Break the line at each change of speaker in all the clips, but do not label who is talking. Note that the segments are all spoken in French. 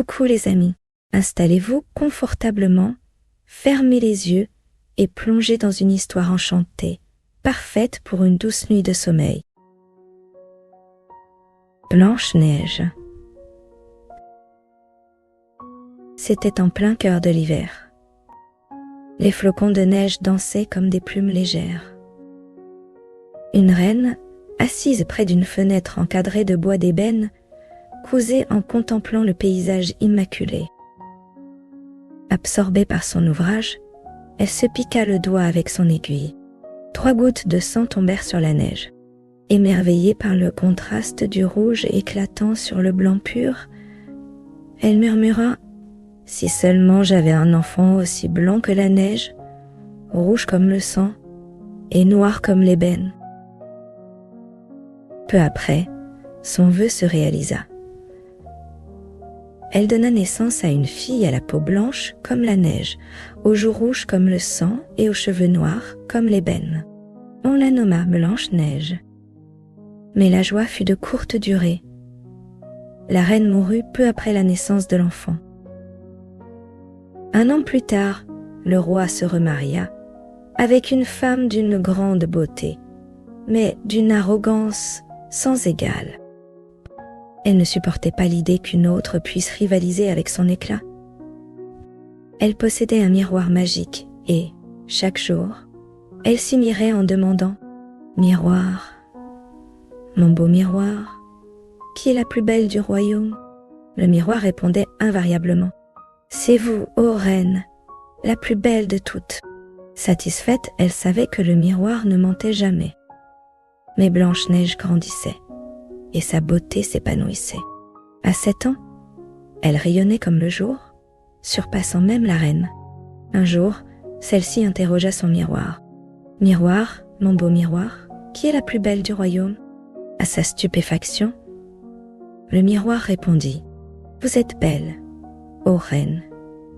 coup les amis, installez-vous confortablement, fermez les yeux et plongez dans une histoire enchantée, parfaite pour une douce nuit de sommeil. Blanche-Neige. C'était en plein cœur de l'hiver. Les flocons de neige dansaient comme des plumes légères. Une reine, assise près d'une fenêtre encadrée de bois d'ébène, causait en contemplant le paysage immaculé. Absorbée par son ouvrage, elle se piqua le doigt avec son aiguille. 3 gouttes de sang tombèrent sur la neige. Émerveillée par le contraste du rouge éclatant sur le blanc pur, elle murmura « Si seulement j'avais un enfant aussi blanc que la neige, rouge comme le sang et noir comme l'ébène. » Peu après, son vœu se réalisa. Elle donna naissance à une fille à la peau blanche comme la neige, aux joues rouges comme le sang et aux cheveux noirs comme l'ébène. On la nomma Blanche-Neige. Mais la joie fut de courte durée. La reine mourut peu après la naissance de l'enfant. 1 an plus tard, le roi se remaria avec une femme d'une grande beauté, mais d'une arrogance sans égale. Elle ne supportait pas l'idée qu'une autre puisse rivaliser avec son éclat. Elle possédait un miroir magique et, chaque jour, elle s'y mirait en demandant « Miroir, mon beau miroir, qui est la plus belle du royaume ?» Le miroir répondait invariablement « C'est vous, ô reine, la plus belle de toutes. » Satisfaite, elle savait que le miroir ne mentait jamais. Mais Blanche-Neige grandissait, et sa beauté s'épanouissait. À 7 ans, elle rayonnait comme le jour, surpassant même la reine. Un jour, celle-ci interrogea son miroir. « Miroir, mon beau miroir, qui est la plus belle du royaume ?» À sa stupéfaction, le miroir répondit « Vous êtes belle, ô reine,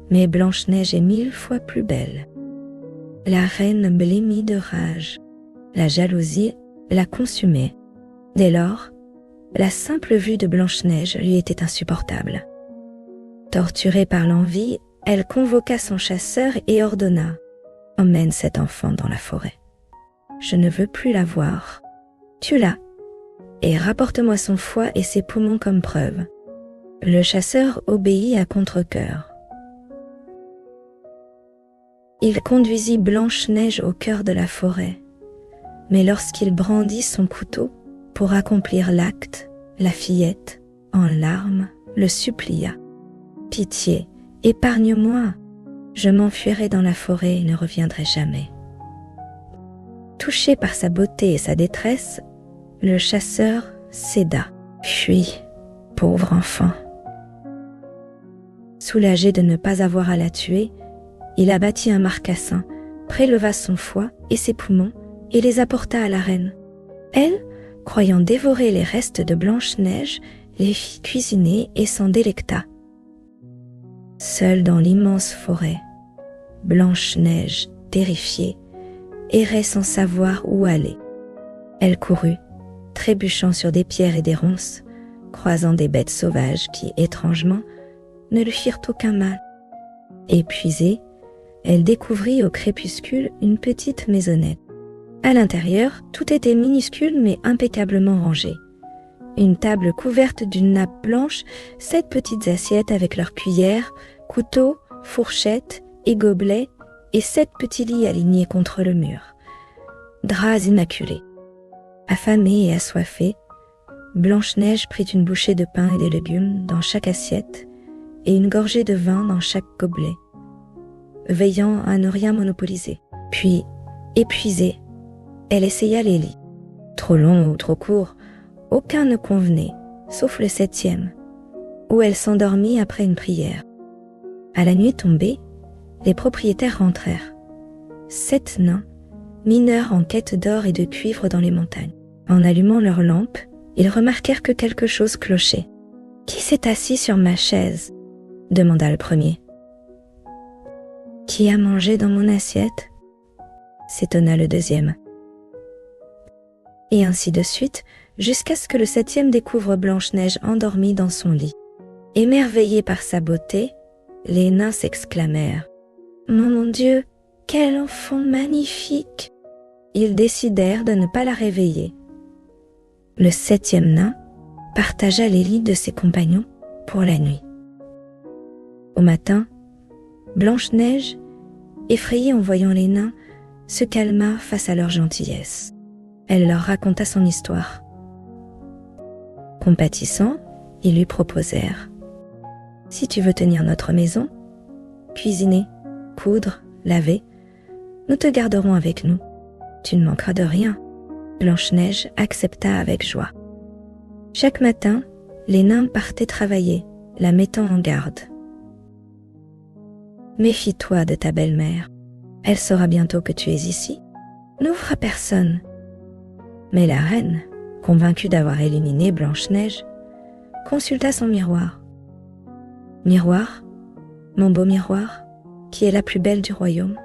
mais Blanche-Neige est 1000 fois plus belle. » La reine blêmit de rage. La jalousie la consumait. Dès lors, la simple vue de Blanche-Neige lui était insupportable. Torturée par l'envie, elle convoqua son chasseur et ordonna « Emmène cet enfant dans la forêt. Je ne veux plus la voir. Tue-la et rapporte-moi son foie et ses poumons comme preuve. » Le chasseur obéit à contre-cœur. Il conduisit Blanche-Neige au cœur de la forêt, mais lorsqu'il brandit son couteau pour accomplir l'acte, la fillette, en larmes, le supplia. « Pitié, épargne-moi, je m'enfuirai dans la forêt et ne reviendrai jamais. » Touché par sa beauté et sa détresse, le chasseur céda. « Fuis, pauvre enfant. » Soulagé de ne pas avoir à la tuer, il abattit un marcassin, préleva son foie et ses poumons et les apporta à la reine. Elle, croyant dévorer les restes de Blanche-Neige, les fit cuisiner et s'en délecta. Seule dans l'immense forêt, Blanche-Neige, terrifiée, errait sans savoir où aller. Elle courut, trébuchant sur des pierres et des ronces, croisant des bêtes sauvages qui, étrangement, ne lui firent aucun mal. Épuisée, elle découvrit au crépuscule une petite maisonnette. À l'intérieur, tout était minuscule mais impeccablement rangé. Une table couverte d'une nappe blanche, 7 petites assiettes avec leurs cuillères, couteaux, fourchettes et gobelets, et 7 petits lits alignés contre le mur. Draps immaculés. Affamée et assoiffée, Blanche-Neige prit une bouchée de pain et de légumes dans chaque assiette et une gorgée de vin dans chaque gobelet, veillant à ne rien monopoliser. Puis, épuisée, elle essaya les lits. Trop longs ou trop courts, aucun ne convenait, sauf le 7e, où elle s'endormit après une prière. À la nuit tombée, les propriétaires rentrèrent. 7 nains, mineurs en quête d'or et de cuivre dans les montagnes. En allumant leurs lampes, ils remarquèrent que quelque chose clochait. « Qui s'est assis sur ma chaise ?» demanda le premier. « Qui a mangé dans mon assiette ?» s'étonna le deuxième. Et ainsi de suite, jusqu'à ce que le 7e découvre Blanche-Neige endormie dans son lit. Émerveillés par sa beauté, les nains s'exclamèrent « Mon Dieu, quel enfant magnifique !» Ils décidèrent de ne pas la réveiller. Le 7e nain partagea les lits de ses compagnons pour la nuit. Au matin, Blanche-Neige, effrayée en voyant les nains, se calma face à leur gentillesse. Elle leur raconta son histoire. Compatissants, ils lui proposèrent « Si tu veux tenir notre maison, cuisiner, coudre, laver, nous te garderons avec nous. Tu ne manqueras de rien. » Blanche-Neige accepta avec joie. Chaque matin, les nains partaient travailler, la mettant en garde. « Méfie-toi de ta belle-mère. Elle saura bientôt que tu es ici. N'ouvre à personne. » Mais la reine, convaincue d'avoir éliminé Blanche-Neige, consulta son miroir. « Miroir, mon beau miroir, qui est la plus belle du royaume ?»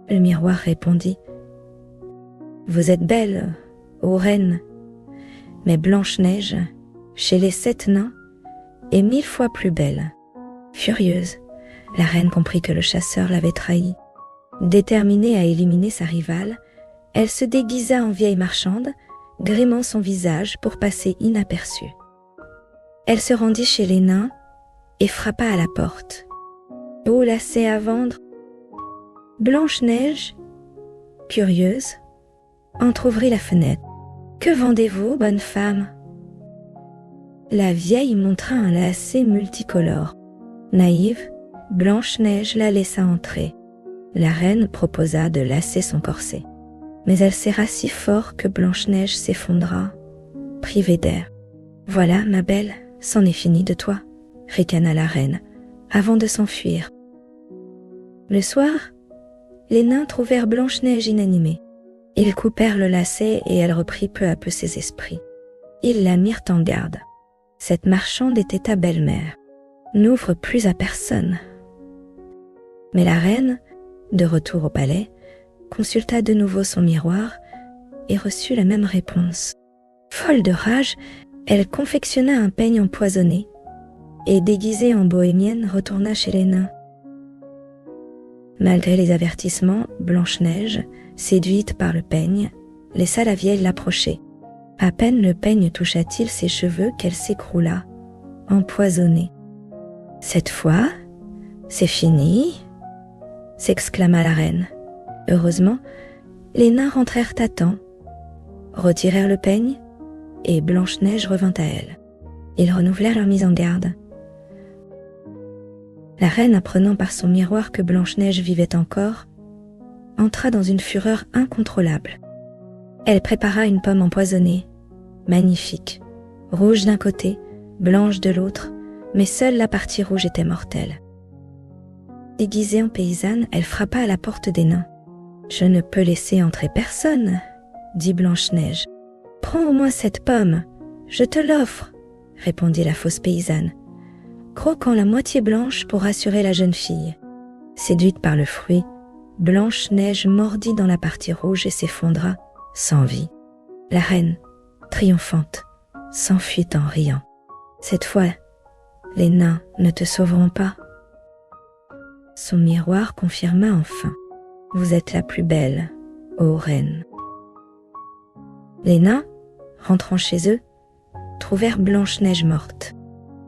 Le miroir répondit « Vous êtes belle, ô reine, mais Blanche-Neige, chez les 7 nains, est 1000 fois plus belle. » Furieuse, la reine comprit que le chasseur l'avait trahie. Déterminée à éliminer sa rivale, elle se déguisa en vieille marchande, grimant son visage pour passer inaperçue. Elle se rendit chez les nains et frappa à la porte. « Ô lacets à vendre !» Blanche-Neige, curieuse, entr'ouvrit la fenêtre. « Que vendez-vous, bonne femme ?» La vieille montra un lacet multicolore. Naïve, Blanche-Neige la laissa entrer. La reine proposa de lasser son corset. Mais elle serra si fort que Blanche-Neige s'effondra, privée d'air. « Voilà, ma belle, c'en est fini de toi », ricana la reine, avant de s'enfuir. Le soir, les nains trouvèrent Blanche-Neige inanimée. Ils coupèrent le lacet et elle reprit peu à peu ses esprits. Ils la mirent en garde. Cette marchande était ta belle-mère. N'ouvre plus à personne. Mais la reine, de retour au palais, consulta de nouveau son miroir et reçut la même réponse. Folle de rage, elle confectionna un peigne empoisonné et, déguisée en bohémienne, retourna chez les nains. Malgré les avertissements, Blanche-Neige, séduite par le peigne, laissa la vieille l'approcher. À peine le peigne toucha-t-il ses cheveux qu'elle s'écroula, empoisonnée. « Cette fois, c'est fini !» s'exclama la reine. Heureusement, les nains rentrèrent à temps, retirèrent le peigne et Blanche-Neige revint à elle. Ils renouvelèrent leur mise en garde. La reine, apprenant par son miroir que Blanche-Neige vivait encore, entra dans une fureur incontrôlable. Elle prépara une pomme empoisonnée, magnifique, rouge d'un côté, blanche de l'autre, mais seule la partie rouge était mortelle. Déguisée en paysanne, elle frappa à la porte des nains. « Je ne peux laisser entrer personne, » dit Blanche-Neige. « Prends au moins cette pomme, je te l'offre, » répondit la fausse paysanne, croquant la moitié blanche pour rassurer la jeune fille. Séduite par le fruit, Blanche-Neige mordit dans la partie rouge et s'effondra, sans vie. La reine, triomphante, s'enfuit en riant. Cette fois, les nains ne te sauveront pas. Son miroir confirma enfin. Vous êtes la plus belle, ô reine. Les nains, rentrant chez eux, trouvèrent Blanche-Neige morte.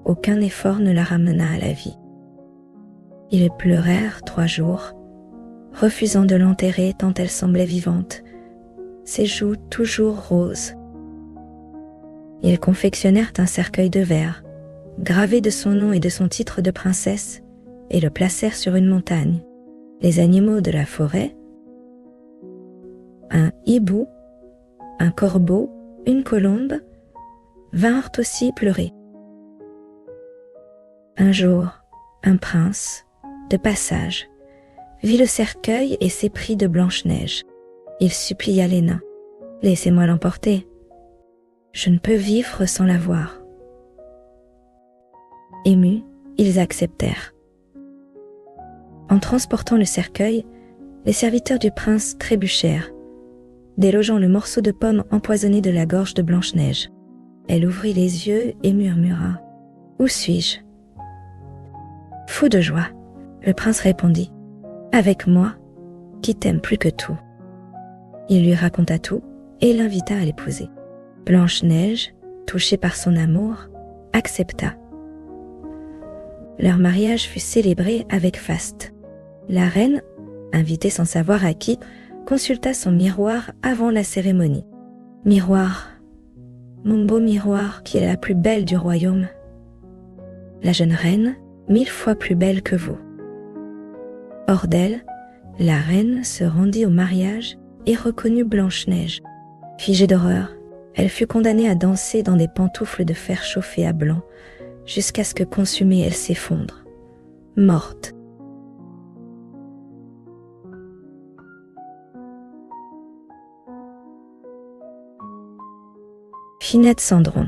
Aucun effort ne la ramena à la vie. Ils pleurèrent 3 jours, refusant de l'enterrer tant elle semblait vivante, ses joues toujours roses. Ils confectionnèrent un cercueil de verre, gravé de son nom et de son titre de princesse, et le placèrent sur une montagne. Les animaux de la forêt, un hibou, un corbeau, une colombe, vinrent aussi pleurer. Un jour, un prince, de passage, vit le cercueil et s'éprit de Blanche-Neige. Il supplia les nains. « Laissez-moi l'emporter. Je ne peux vivre sans la voir. » Émus, ils acceptèrent. En transportant le cercueil, les serviteurs du prince trébuchèrent, délogeant le morceau de pomme empoisonné de la gorge de Blanche-Neige. Elle ouvrit les yeux et murmura Où suis-je » Fou de joie, le prince répondit « Avec moi, qui t'aime plus que tout. » Il lui raconta tout et l'invita à l'épouser. Blanche-Neige, touchée par son amour, accepta. Leur mariage fut célébré avec faste. La reine, invitée sans savoir à qui, consulta son miroir avant la cérémonie. « Miroir, mon beau miroir qui est la plus belle du royaume. La jeune reine, 1000 fois plus belle que vous. » Hors d'elle, la reine se rendit au mariage et reconnut Blanche-Neige. Figée d'horreur, elle fut condamnée à danser dans des pantoufles de fer chauffées à blanc, jusqu'à ce que consumée elle s'effondre, morte. Finette Cendron.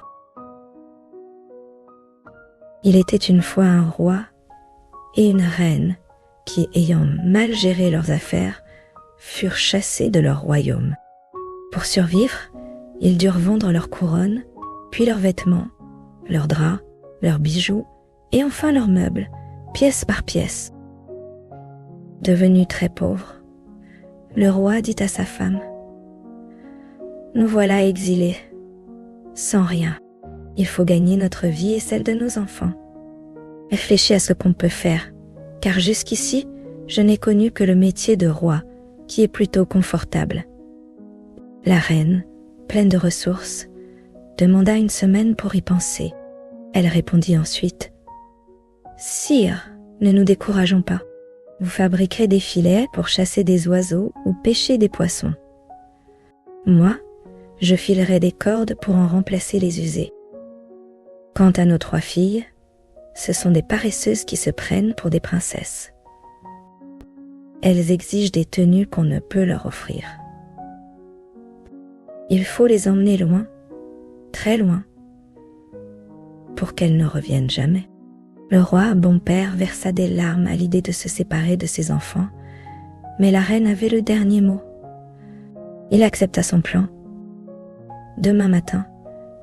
Il était une fois un roi et une reine qui, ayant mal géré leurs affaires, furent chassés de leur royaume. Pour survivre, ils durent vendre leurs couronnes, puis leurs vêtements, leurs draps, leurs bijoux et enfin leurs meubles, pièce par pièce. Devenu très pauvre, le roi dit à sa femme « Nous voilà exilés, sans rien. Il faut gagner notre vie et celle de nos enfants. Réfléchis à ce qu'on peut faire, car jusqu'ici, je n'ai connu que le métier de roi, qui est plutôt confortable. » La reine, pleine de ressources, demanda une semaine pour y penser. Elle répondit ensuite « Sire, ne nous décourageons pas. Vous fabriquerez des filets pour chasser des oiseaux ou pêcher des poissons. Moi, je filerai des cordes pour en remplacer les usées. Quant à nos 3 filles, ce sont des paresseuses qui se prennent pour des princesses. Elles exigent des tenues qu'on ne peut leur offrir. Il faut les emmener loin, très loin, pour qu'elles ne reviennent jamais. » Le roi, bon père, versa des larmes à l'idée de se séparer de ses enfants, mais la reine avait le dernier mot. Il accepta son plan. « Demain matin,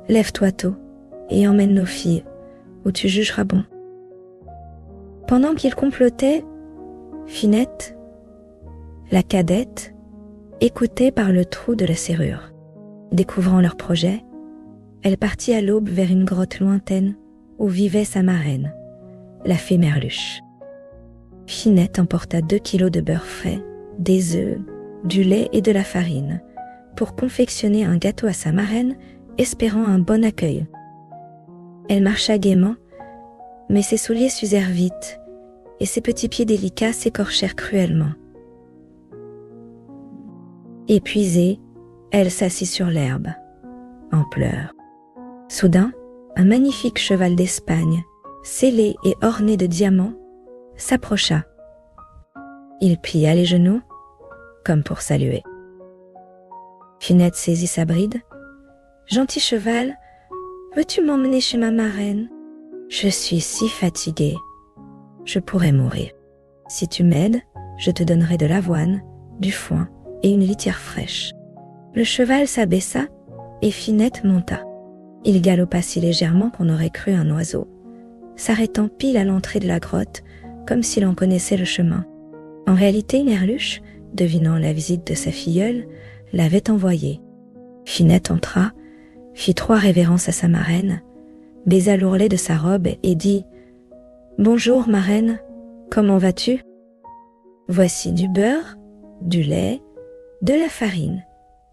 lève-toi tôt et emmène nos filles, où tu jugeras bon. » Pendant qu'il complotait, Finette, la cadette, écoutait par le trou de la serrure. Découvrant leur projet, elle partit à l'aube vers une grotte lointaine où vivait sa marraine, la fée Merluche. Finette emporta 2 kilos de beurre frais, des œufs, du lait et de la farine pour confectionner un gâteau à sa marraine, espérant un bon accueil. Elle marcha gaiement, mais ses souliers s'usèrent vite et ses petits pieds délicats s'écorchèrent cruellement. Épuisée, elle s'assit sur l'herbe, en pleurs. Soudain, un magnifique cheval d'Espagne, scellé et orné de diamants, s'approcha. Il plia les genoux, comme pour saluer. Finette saisit sa bride. « Gentil cheval, veux-tu m'emmener chez ma marraine ? Je suis si fatiguée. Je pourrais mourir. Si tu m'aides, je te donnerai de l'avoine, du foin et une litière fraîche. » Le cheval s'abaissa et Finette monta. Il galopa si légèrement qu'on aurait cru un oiseau, s'arrêtant pile à l'entrée de la grotte, comme s'il en connaissait le chemin. En réalité, Merluche, devinant la visite de sa filleule, l'avait envoyé. Finette entra, fit 3 révérences à sa marraine, baisa l'ourlet de sa robe et dit « Bonjour, marraine, comment vas-tu ? Voici du beurre, du lait, de la farine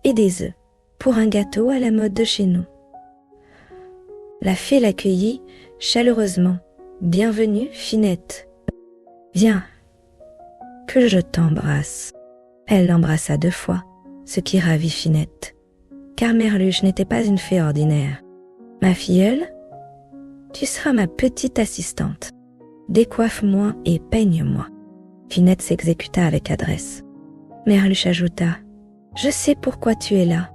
et des œufs pour un gâteau à la mode de chez nous. » La fée l'accueillit chaleureusement. « Bienvenue, Finette. Viens, que je t'embrasse. » Elle l'embrassa 2 fois, ce qui ravit Finette, car Merluche n'était pas une fée ordinaire. « Ma filleule, tu seras ma petite assistante. Décoiffe-moi et peigne-moi. » Finette s'exécuta avec adresse. Merluche ajouta « Je sais pourquoi tu es là.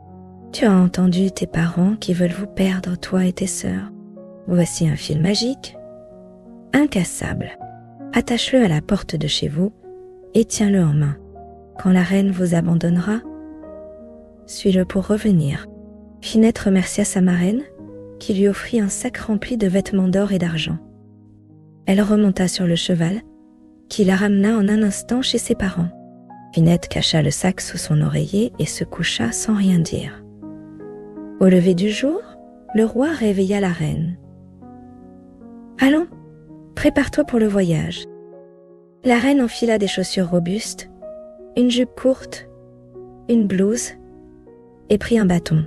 Tu as entendu tes parents qui veulent vous perdre, toi et tes sœurs. Voici un fil magique, incassable. Attache-le à la porte de chez vous et tiens-le en main. Quand la reine vous abandonnera, suis-le pour revenir. » Finette remercia sa marraine, qui lui offrit un sac rempli de vêtements d'or et d'argent. Elle remonta sur le cheval, qui la ramena en un instant chez ses parents. Finette cacha le sac sous son oreiller et se coucha sans rien dire. Au lever du jour, le roi réveilla la reine. « Allons, prépare-toi pour le voyage. » La reine enfila des chaussures robustes, une jupe courte, une blouse et prit un bâton.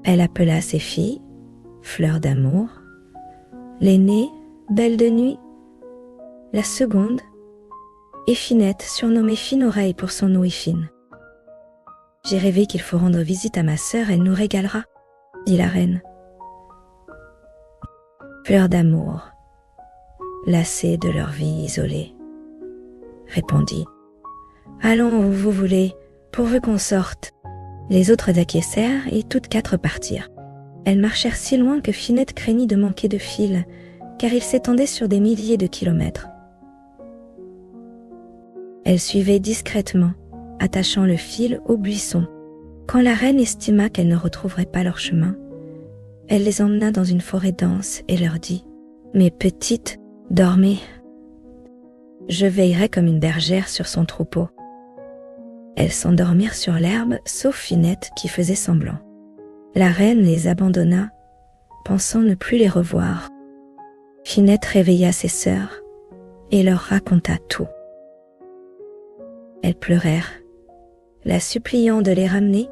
Elle appela ses filles, Fleur d'amour, l'aînée, Belle de nuit, la seconde, et Finette, surnommée Fine Oreille pour son ouïe fine. « J'ai rêvé qu'il faut rendre visite à ma sœur, elle nous régalera, » dit la reine. Fleur d'amour, lassée de leur vie isolée, répondit. « Allons où vous voulez, pourvu qu'on sorte. » Les autres acquiescèrent et toutes quatre partirent. Elles marchèrent si loin que Finette craignit de manquer de fil, car il s'étendait sur des milliers de kilomètres. Elle suivait discrètement, attachant le fil au buisson. Quand la reine estima qu'elle ne retrouverait pas leur chemin, elle les emmena dans une forêt dense et leur dit « Mes petites, dormez. Je veillerai comme une bergère sur son troupeau. » Elles s'endormirent sur l'herbe, sauf Finette qui faisait semblant. La reine les abandonna, pensant ne plus les revoir. Finette réveilla ses sœurs et leur raconta tout. Elles pleurèrent, la suppliant de les ramener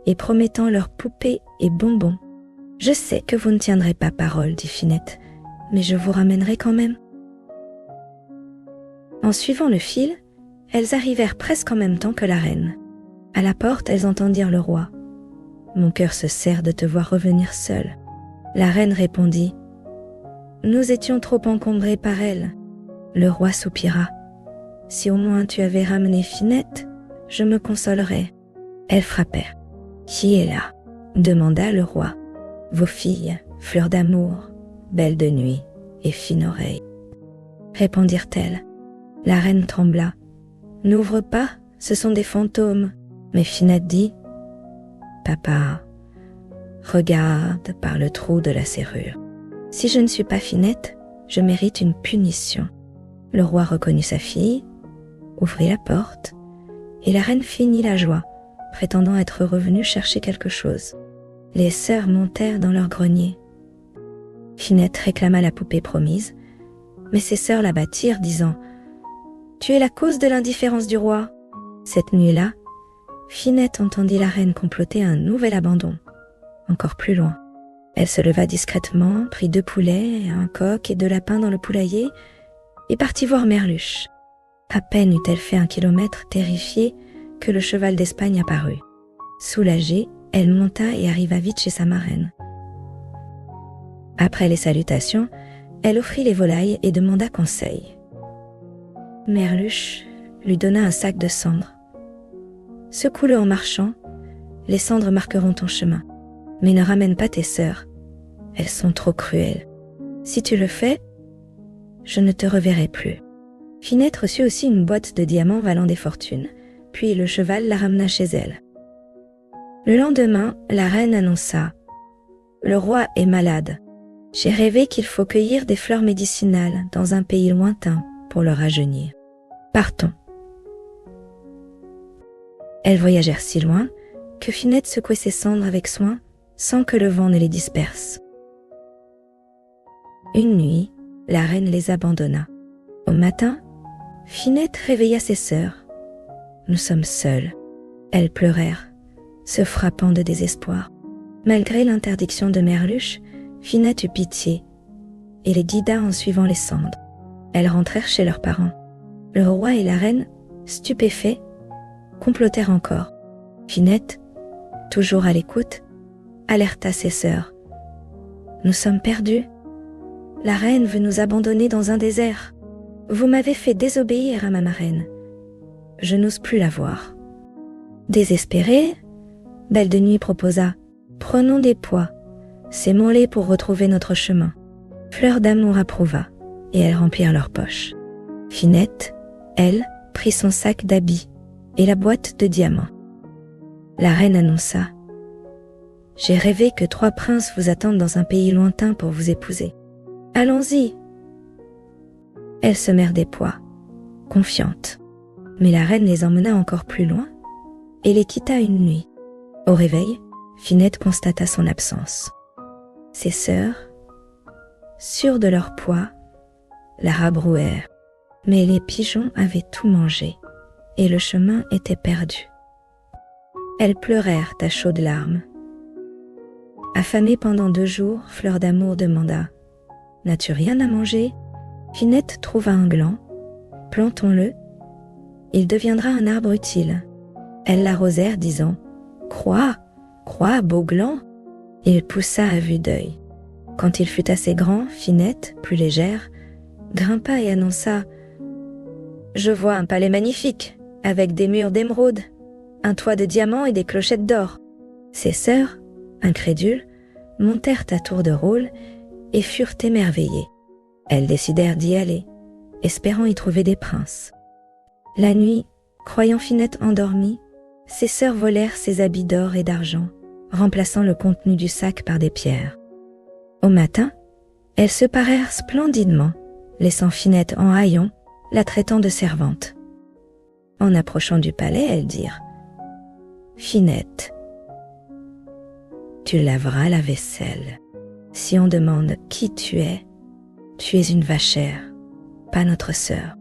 et promettant leurs poupées et bonbons. « Je sais que vous ne tiendrez pas parole, dit Finette, mais je vous ramènerai quand même. » En suivant le fil, elles arrivèrent presque en même temps que la reine. À la porte, elles entendirent le roi. « Mon cœur se serre de te voir revenir seule. » La reine répondit. « Nous étions trop encombrés par elle. » Le roi soupira. « Si au moins tu avais ramené Finette, je me consolerais. » Elles frappèrent. « Qui est là ?» demanda le roi. « Vos filles, Fleur d'amour, Belle de nuit et Fine Oreille. » répondirent-elles. La reine trembla. « N'ouvre pas, ce sont des fantômes. » Mais Finette dit « Papa, regarde par le trou de la serrure. Si je ne suis pas Finette, je mérite une punition. » Le roi reconnut sa fille, ouvrit la porte, et la reine feignit la joie, prétendant être revenue chercher quelque chose. Les sœurs montèrent dans leur grenier. Finette réclama la poupée promise, mais ses sœurs la battirent, disant « Tu es la cause de l'indifférence du roi. » Cette nuit-là, Finette entendit la reine comploter un nouvel abandon, encore plus loin. Elle se leva discrètement, prit 2 poulets, un coq et 2 lapins dans le poulailler, et partit voir Merluche. À peine eut-elle fait 1 kilomètre, terrifiée, que le cheval d'Espagne apparut. Soulagée, elle monta et arriva vite chez sa marraine. Après les salutations, elle offrit les volailles et demanda conseil. Merluche lui donna un sac de cendres. « Secoue-le en marchant, les cendres marqueront ton chemin. Mais ne ramène pas tes sœurs, elles sont trop cruelles. Si tu le fais, je ne te reverrai plus. » Finette reçut aussi une boîte de diamants valant des fortunes, puis le cheval la ramena chez elle. Le lendemain, la reine annonça « Le roi est malade. J'ai rêvé qu'il faut cueillir des fleurs médicinales dans un pays lointain pour le rajeunir. Partons. » Elles voyagèrent si loin que Finette secouait ses cendres avec soin sans que le vent ne les disperse. Une nuit, la reine les abandonna. Au matin, Finette réveilla ses sœurs. « Nous sommes seules. » Elles pleurèrent, se frappant de désespoir. Malgré l'interdiction de Merluche, Finette eut pitié et les guida en suivant les cendres. Elles rentrèrent chez leurs parents. Le roi et la reine, stupéfaits, complotèrent encore. Finette, toujours à l'écoute, alerta ses sœurs. « Nous sommes perdus. La reine veut nous abandonner dans un désert. Vous m'avez fait désobéir à ma marraine. Je n'ose plus la voir. » Désespérée, Belle de nuit proposa « Prenons des pois, sémons-les pour retrouver notre chemin. » Fleur d'amour approuva, et elles remplirent leurs poches. Finette, elle, prit son sac d'habits et la boîte de diamants. La reine annonça J'ai rêvé que 3 princes vous attendent dans un pays lointain pour vous épouser. Allons-y !» Elles semèrent des pois, confiantes. Mais la reine les emmena encore plus loin et les quitta une nuit. Au réveil, Finette constata son absence. Ses sœurs, sûres de leur poids, la rabrouèrent. Mais les pigeons avaient tout mangé et le chemin était perdu. Elles pleurèrent à chaudes larmes. Affamée pendant 2 jours, Fleur d'Amour demanda « N'as-tu rien à manger ?» Finette trouva un gland. « Plantons-le. Il deviendra un arbre utile. » Elles l'arrosèrent, disant « Crois, crois, beau gland !» Il poussa à vue d'œil. Quand il fut assez grand, Finette, plus légère, grimpa et annonça « Je vois un palais magnifique, avec des murs d'émeraude, un toit de diamants et des clochettes d'or. » Ses sœurs, incrédules, montèrent à tour de rôle et furent émerveillées. Elles décidèrent d'y aller, espérant y trouver des princes. La nuit, croyant Finette endormie, ses sœurs volèrent ses habits d'or et d'argent, remplaçant le contenu du sac par des pierres. Au matin, elles se parèrent splendidement, laissant Finette en haillons, la traitant de servante. En approchant du palais, elles dirent « Finette, tu laveras la vaisselle. Si on demande qui tu es une vachère, pas notre sœur. »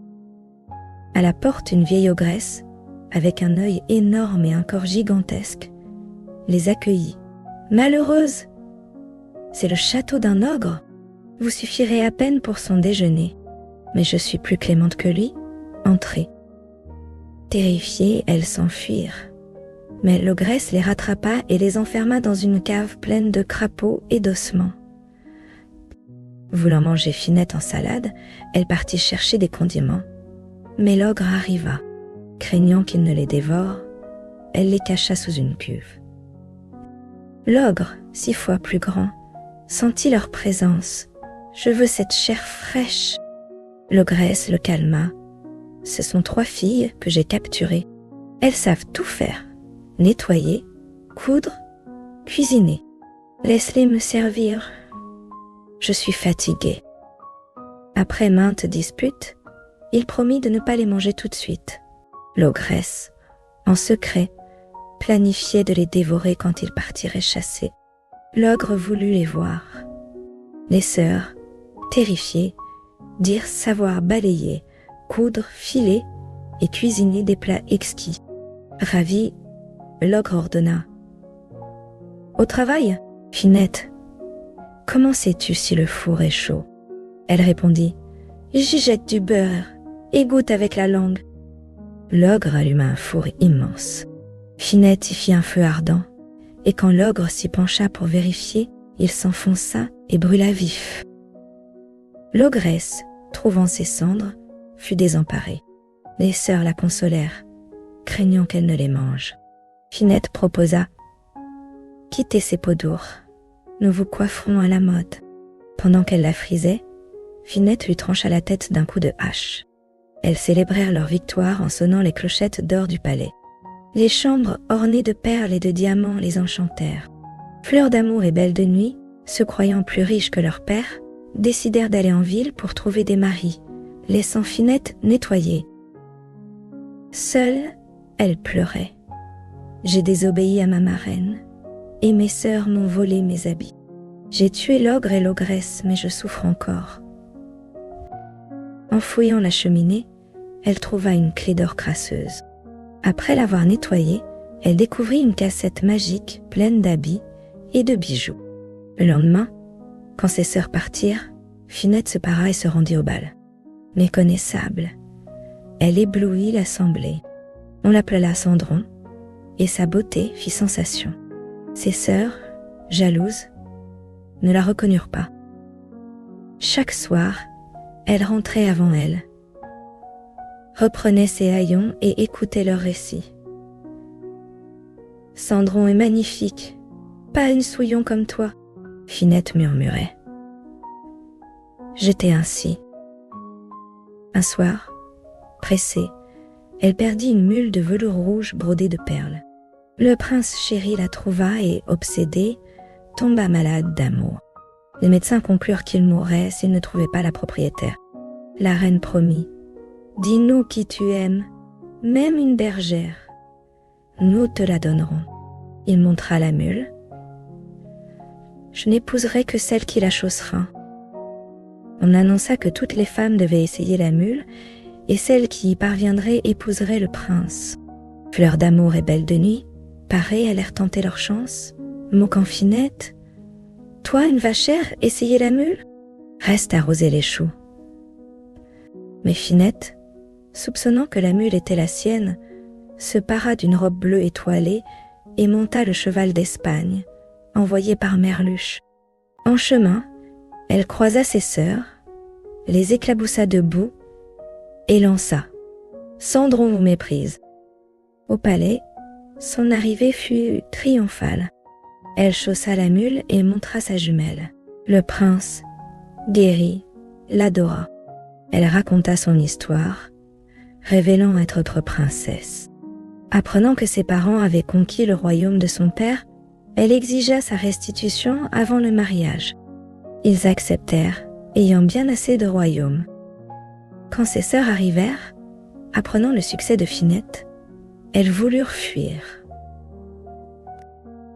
À la porte, une vieille ogresse, avec un œil énorme et un corps gigantesque, les accueillit. « Malheureuse, c'est le château d'un ogre. Vous suffirez à peine pour son déjeuner. Mais je suis plus clémente que lui. Entrez. » Terrifiées, elles s'enfuirent. Mais l'ogresse les rattrapa et les enferma dans une cave pleine de crapauds et d'ossements. Voulant manger Finette en salade, elle partit chercher des condiments. Mais l'ogre arriva. Craignant qu'il ne les dévore, elle les cacha sous une cuve. L'ogre, 6 fois plus grand, sentit leur présence. « Je veux cette chair fraîche. » L'ogresse le calma. « Ce sont 3 filles que j'ai capturées. Elles savent tout faire. Nettoyer, coudre, cuisiner. Laisse-les me servir. Je suis fatiguée. » Après maintes disputes, il promit de ne pas les manger tout de suite. L'ogresse, en secret, planifiait de les dévorer quand ils partiraient chasser. L'ogre voulut les voir. Les sœurs, terrifiées, dirent savoir balayer, coudre, filer et cuisiner des plats exquis. Ravi, l'ogre ordonna « Au travail, Finette. Comment sais-tu si le four est chaud ?» Elle répondit « J'y jette du beurre et goûte avec la langue. » L'ogre alluma un four immense. Finette y fit un feu ardent, et quand l'ogre s'y pencha pour vérifier, il s'enfonça et brûla vif. L'ogresse, trouvant ses cendres, fut désemparée. Les sœurs la consolèrent, craignant qu'elle ne les mange. Finette proposa « Quittez ces peaux dures, nous vous coifferons à la mode. » Pendant qu'elle la frisait, Finette lui trancha la tête d'un coup de hache. Elles célébrèrent leur victoire en sonnant les clochettes d'or du palais. Les chambres ornées de perles et de diamants les enchantèrent. Fleur d'Amour et Belle de Nuit, se croyant plus riches que leur père, décidèrent d'aller en ville pour trouver des maris, laissant Finette nettoyer. Seule, elle pleurait. « J'ai désobéi à ma marraine, et mes sœurs m'ont volé mes habits. J'ai tué l'ogre et l'ogresse, mais je souffre encore. » En fouillant la cheminée, elle trouva une clé d'or crasseuse. Après l'avoir nettoyée, elle découvrit une cassette magique pleine d'habits et de bijoux. Le lendemain, quand ses sœurs partirent, Finette se para et se rendit au bal. Méconnaissable, elle éblouit l'assemblée. On l'appela Cendron, et sa beauté fit sensation. Ses sœurs, jalouses, ne la reconnurent pas. Chaque soir, elle rentrait avant elle, reprenait ses haillons et écoutait leurs récits. « Cendron est magnifique, pas une souillon comme toi », Finette murmurait. J'étais ainsi. Un soir, pressée, elle perdit une mule de velours rouge brodée de perles. Le prince chéri la trouva et, obsédé, tomba malade d'amour. Les médecins conclurent qu'il mourrait s'il ne trouvait pas la propriétaire. La reine promit « Dis-nous qui tu aimes, même une bergère. Nous te la donnerons. » Il montra la mule. « Je n'épouserai que celle qui la chaussera. » On annonça que toutes les femmes devaient essayer la mule et celle qui y parviendrait épouserait le prince. Fleur d'amour et Belle de Nuit, pareilles allèrent tenter leur chance, moquant Finette. « Toi, une vachère, essayer la mule ? Reste arroser les choux. » Mais Finette, soupçonnant que la mule était la sienne, se para d'une robe bleue étoilée et monta le cheval d'Espagne, envoyé par Merluche. En chemin, elle croisa ses sœurs, les éclaboussa de boue et lança « Cendron vous méprise !» Au palais, son arrivée fut triomphale. Elle chaussa la mule et montra sa jumelle. Le prince, guéri, l'adora. Elle raconta son histoire, révélant être autre princesse. Apprenant que ses parents avaient conquis le royaume de son père, elle exigea sa restitution avant le mariage. Ils acceptèrent, ayant bien assez de royaume. Quand ses sœurs arrivèrent, apprenant le succès de Finette, elles voulurent fuir.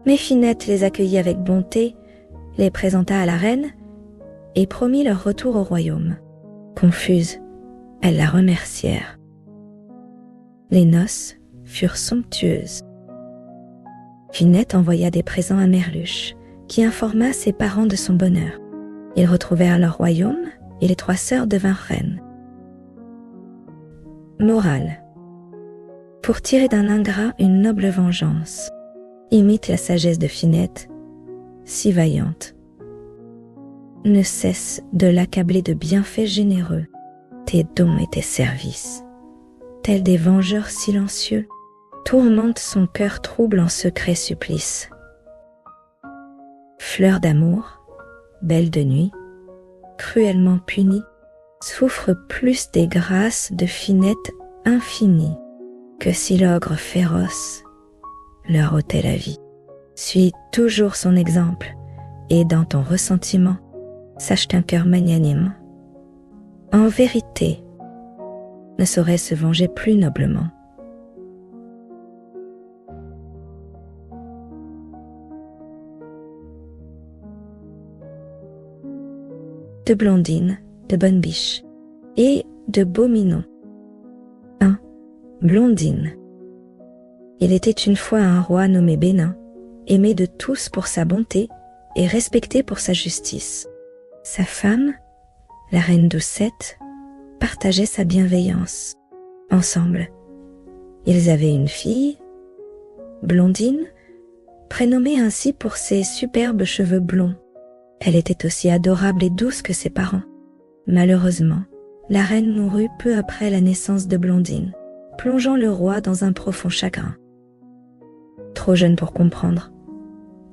Mais Finette les accueillit avec bonté, les présenta à la reine et promit leur retour au royaume. Confuses, elles la remercièrent. Les noces furent somptueuses. Finette envoya des présents à Merluche, qui informa ses parents de son bonheur. Ils retrouvèrent leur royaume et les 3 sœurs devinrent reines. Morale. Pour tirer d'un ingrat une noble vengeance, imite la sagesse de Finette, si vaillante. Ne cesse de l'accabler de bienfaits généreux, tes dons et tes services, tels des vengeurs silencieux, tourmentent son cœur trouble en secret supplice. Fleur d'amour, Belle de Nuit, cruellement punie, souffre plus des grâces de Finette infinie que si l'ogre féroce leur ôtait la vie. Suis toujours son exemple et dans ton ressentiment, sache qu'un cœur magnanime, en vérité, ne saurait se venger plus noblement. De Blondine, de Bonne Biche et de Beau Minon. 1. Blondine. Il était une fois un roi nommé Bénin, aimé de tous pour sa bonté et respecté pour sa justice. Sa femme, la reine Doucette, partageait sa bienveillance. Ensemble, ils avaient une fille, Blondine, prénommée ainsi pour ses superbes cheveux blonds. Elle était aussi adorable et douce que ses parents. Malheureusement, la reine mourut peu après la naissance de Blondine, plongeant le roi dans un profond chagrin. Trop jeune pour comprendre,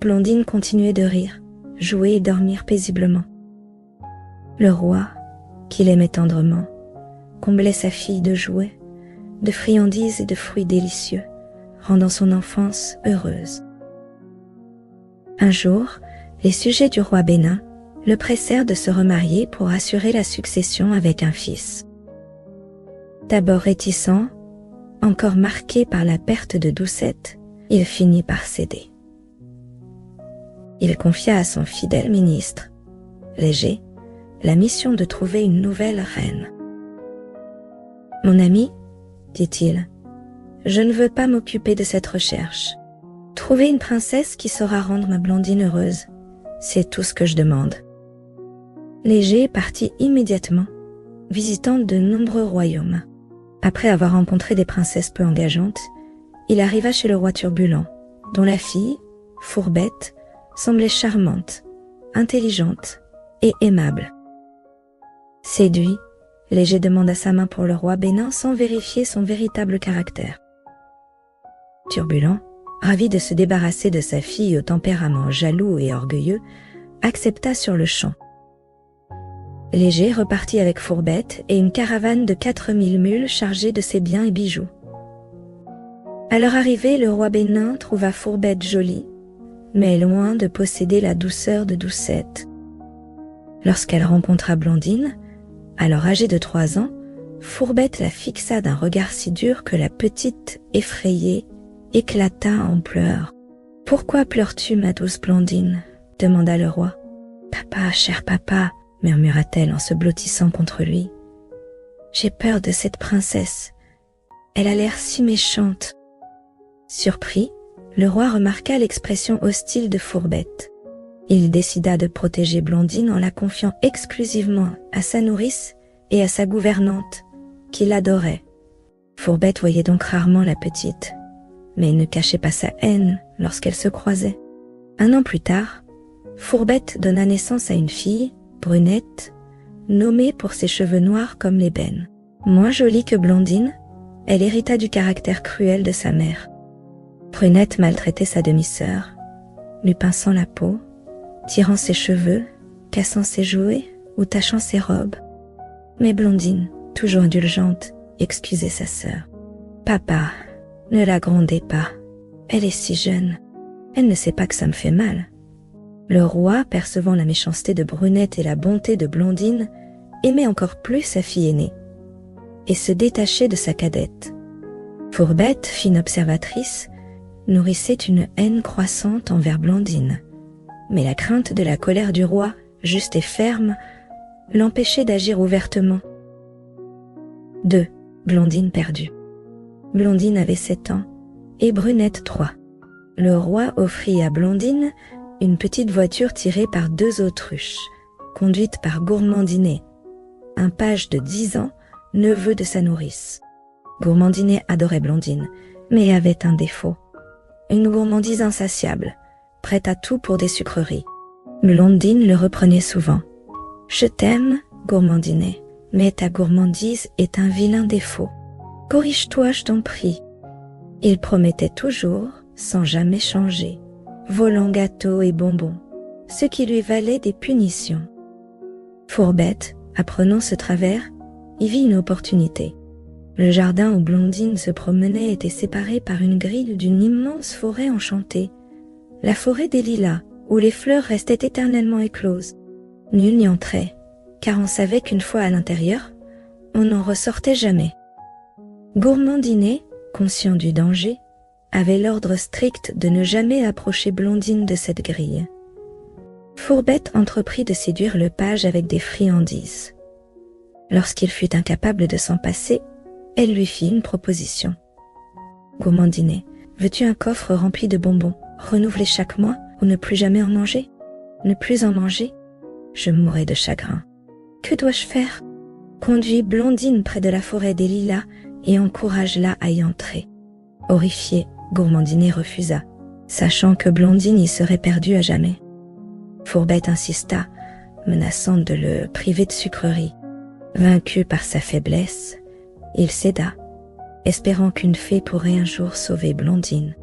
Blondine continuait de rire, jouer et dormir paisiblement. Le roi, qui l'aimait tendrement, comblait sa fille de jouets, de friandises et de fruits délicieux, rendant son enfance heureuse. Un jour, les sujets du roi Bénin le pressèrent de se remarier pour assurer la succession avec un fils. D'abord réticent, encore marqué par la perte de Doucette, il finit par céder. Il confia à son fidèle ministre, Léger, la mission de trouver une nouvelle reine. « Mon ami, dit-il, je ne veux pas m'occuper de cette recherche. Trouver une princesse qui saura rendre ma Blondine heureuse, c'est tout ce que je demande. » Léger partit immédiatement, visitant de nombreux royaumes. Après avoir rencontré des princesses peu engageantes, il arriva chez le roi Turbulent, dont la fille, Fourbette, semblait charmante, intelligente et aimable. Séduit, Léger demanda sa main pour le roi Bénin sans vérifier son véritable caractère. Turbulent, ravi de se débarrasser de sa fille au tempérament jaloux et orgueilleux, accepta sur le champ. Léger repartit avec Fourbette et une caravane de 4000 mules chargées de ses biens et bijoux. À leur arrivée, le roi Bénin trouva Fourbette jolie, mais loin de posséder la douceur de Doucette. Lorsqu'elle rencontra Blondine, alors âgée de 3 ans, Fourbette la fixa d'un regard si dur que la petite, effrayée, éclata en pleurs. « Pourquoi pleures-tu, ma douce Blondine ?» demanda le roi. « Papa, cher papa, » murmura-t-elle en se blottissant contre lui. « J'ai peur de cette princesse. Elle a l'air si méchante. » Surpris, le roi remarqua l'expression hostile de Fourbette. Il décida de protéger Blondine en la confiant exclusivement à sa nourrice et à sa gouvernante, qui l'adorait. Fourbette voyait donc rarement la petite, mais ne cachait pas sa haine lorsqu'elles se croisaient. 1 an plus tard, Fourbette donna naissance à une fille, Brunette, nommée pour ses cheveux noirs comme l'ébène. Moins jolie que Blondine, elle hérita du caractère cruel de sa mère. Brunette maltraitait sa demi-sœur, lui pinçant la peau, tirant ses cheveux, cassant ses jouets ou tachant ses robes. Mais Blondine, toujours indulgente, excusait sa sœur. « Papa, ne la grondez pas, elle est si jeune, elle ne sait pas que ça me fait mal. » Le roi, percevant la méchanceté de Brunette et la bonté de Blondine, aimait encore plus sa fille aînée et se détachait de sa cadette. Fourbette, fine observatrice, nourrissait une haine croissante envers Blondine, mais la crainte de la colère du roi, juste et ferme, l'empêchait d'agir ouvertement. 2. Blondine perdue. Blondine avait 7 ans et Brunette 3. Le roi offrit à Blondine une petite voiture tirée par 2 autruches, conduite par Gourmandinet, un page de 10 ans, neveu de sa nourrice. Gourmandinet adorait Blondine, mais avait un défaut. Une gourmandise insatiable, prête à tout pour des sucreries. Blondine le reprenait souvent. « Je t'aime, Gourmandinet, mais ta gourmandise est un vilain défaut. Corrige-toi, je t'en prie. » Il promettait toujours, sans jamais changer, volant gâteaux et bonbons, ce qui lui valait des punitions. Fourbette, apprenant ce travers, y vit une opportunité. Le jardin où Blondine se promenait était séparé par une grille d'une immense forêt enchantée, la forêt des lilas, où les fleurs restaient éternellement écloses. Nul n'y entrait, car on savait qu'une fois à l'intérieur, on n'en ressortait jamais. Gourmandinet, conscient du danger, avait l'ordre strict de ne jamais approcher Blondine de cette grille. Fourbette entreprit de séduire le page avec des friandises. Lorsqu'il fut incapable de s'en passer, elle lui fit une proposition. « Gourmandinet, veux-tu un coffre rempli de bonbons, renouvelé chaque mois, ou ne plus jamais en manger? Ne plus en manger? Je mourrais de chagrin. Que dois-je faire? Conduis Blondine près de la forêt des lilas et encourage-la à y entrer. » Horrifié, Gourmandinet refusa, sachant que Blondine y serait perdue à jamais. Fourbette insista, menaçant de le priver de sucreries. Vaincu par sa faiblesse, il céda, espérant qu'une fée pourrait un jour sauver Blondine.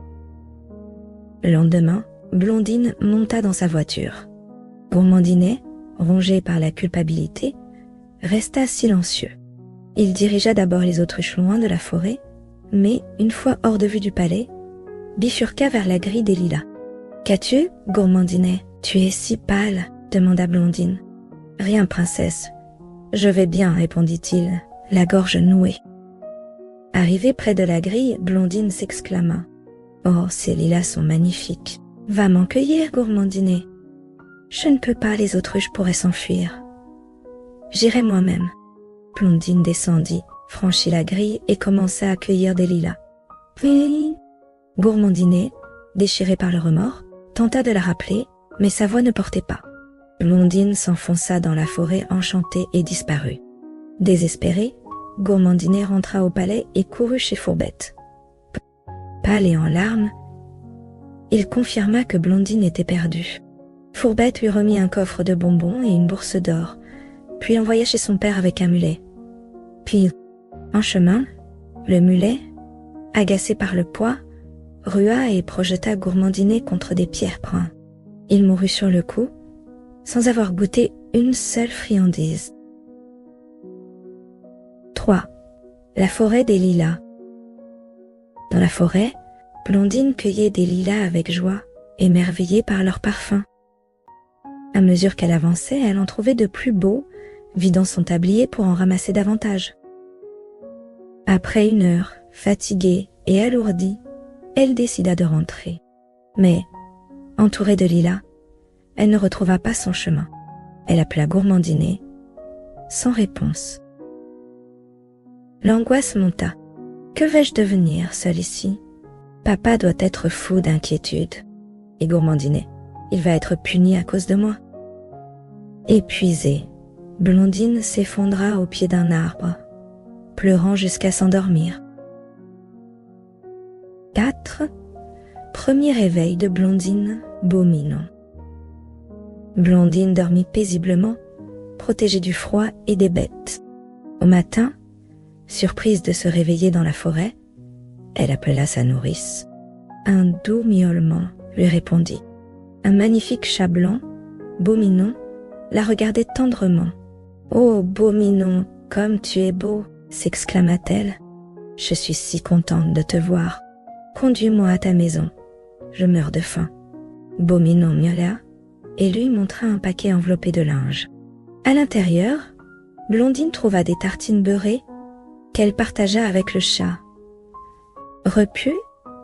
Le lendemain, Blondine monta dans sa voiture. Gourmandinet, rongé par la culpabilité, resta silencieux. Il dirigea d'abord les autruches loin de la forêt, mais, une fois hors de vue du palais, bifurqua vers la grille des lilas. « Qu'as-tu, Gourmandinet? Tu es si pâle, demanda Blondine. « Rien, princesse. Je vais bien, répondit-il, la gorge nouée. » Arrivé près de la grille, Blondine s'exclama. « Oh, ces lilas sont magnifiques. Va m'en cueillir, Gourmandinet. »« Je ne peux pas, les autruches pourraient s'enfuir. »« J'irai moi-même. » Blondine descendit, franchit la grille et commença à cueillir des lilas. Puis, Gourmandinet, déchiré par le remords, tenta de la rappeler, mais sa voix ne portait pas. Blondine s'enfonça dans la forêt enchantée et disparut. Désespéré, Gourmandinet rentra au palais et courut chez Fourbette. Pâle et en larmes, il confirma que Blondine était perdue. Fourbette lui remit un coffre de bonbons et une bourse d'or, puis l'envoya chez son père avec un mulet. Puis, en chemin, le mulet, agacé par le poids, rua et projeta Gourmandinet contre des pierres bruns. Il mourut sur le coup, sans avoir goûté une seule friandise. 3. La forêt des lilas. Dans la forêt, Blondine cueillait des lilas avec joie, émerveillée par leur parfum. À mesure qu'elle avançait, elle en trouvait de plus beaux, vidant son tablier pour en ramasser davantage. Après 1 heure, fatiguée et alourdie, elle décida de rentrer. Mais, entourée de lilas, elle ne retrouva pas son chemin. Elle appela Gourmandinet, sans réponse. L'angoisse monta. Que vais-je devenir seule ici? Papa doit être fou d'inquiétude. Et Gourmandinet, il va être puni à cause de moi. Épuisée, Blondine s'effondra au pied d'un arbre, pleurant jusqu'à s'endormir. 4. Premier réveil de Blondine Beau-Minon. Blondine dormit paisiblement, protégée du froid et des bêtes. Au matin, surprise de se réveiller dans la forêt, elle appela sa nourrice. Un doux miaulement lui répondit. Un magnifique chat blanc, Beau-Minon, la regardait tendrement. « Oh, Beau-Minon, comme tu es beau !» s'exclama-t-elle. « Je suis si contente de te voir. Conduis-moi à ta maison. Je meurs de faim. » Beau-Minon miaula et lui montra un paquet enveloppé de linge. À l'intérieur, Blondine trouva des tartines beurrées qu'elle partagea avec le chat. Repue,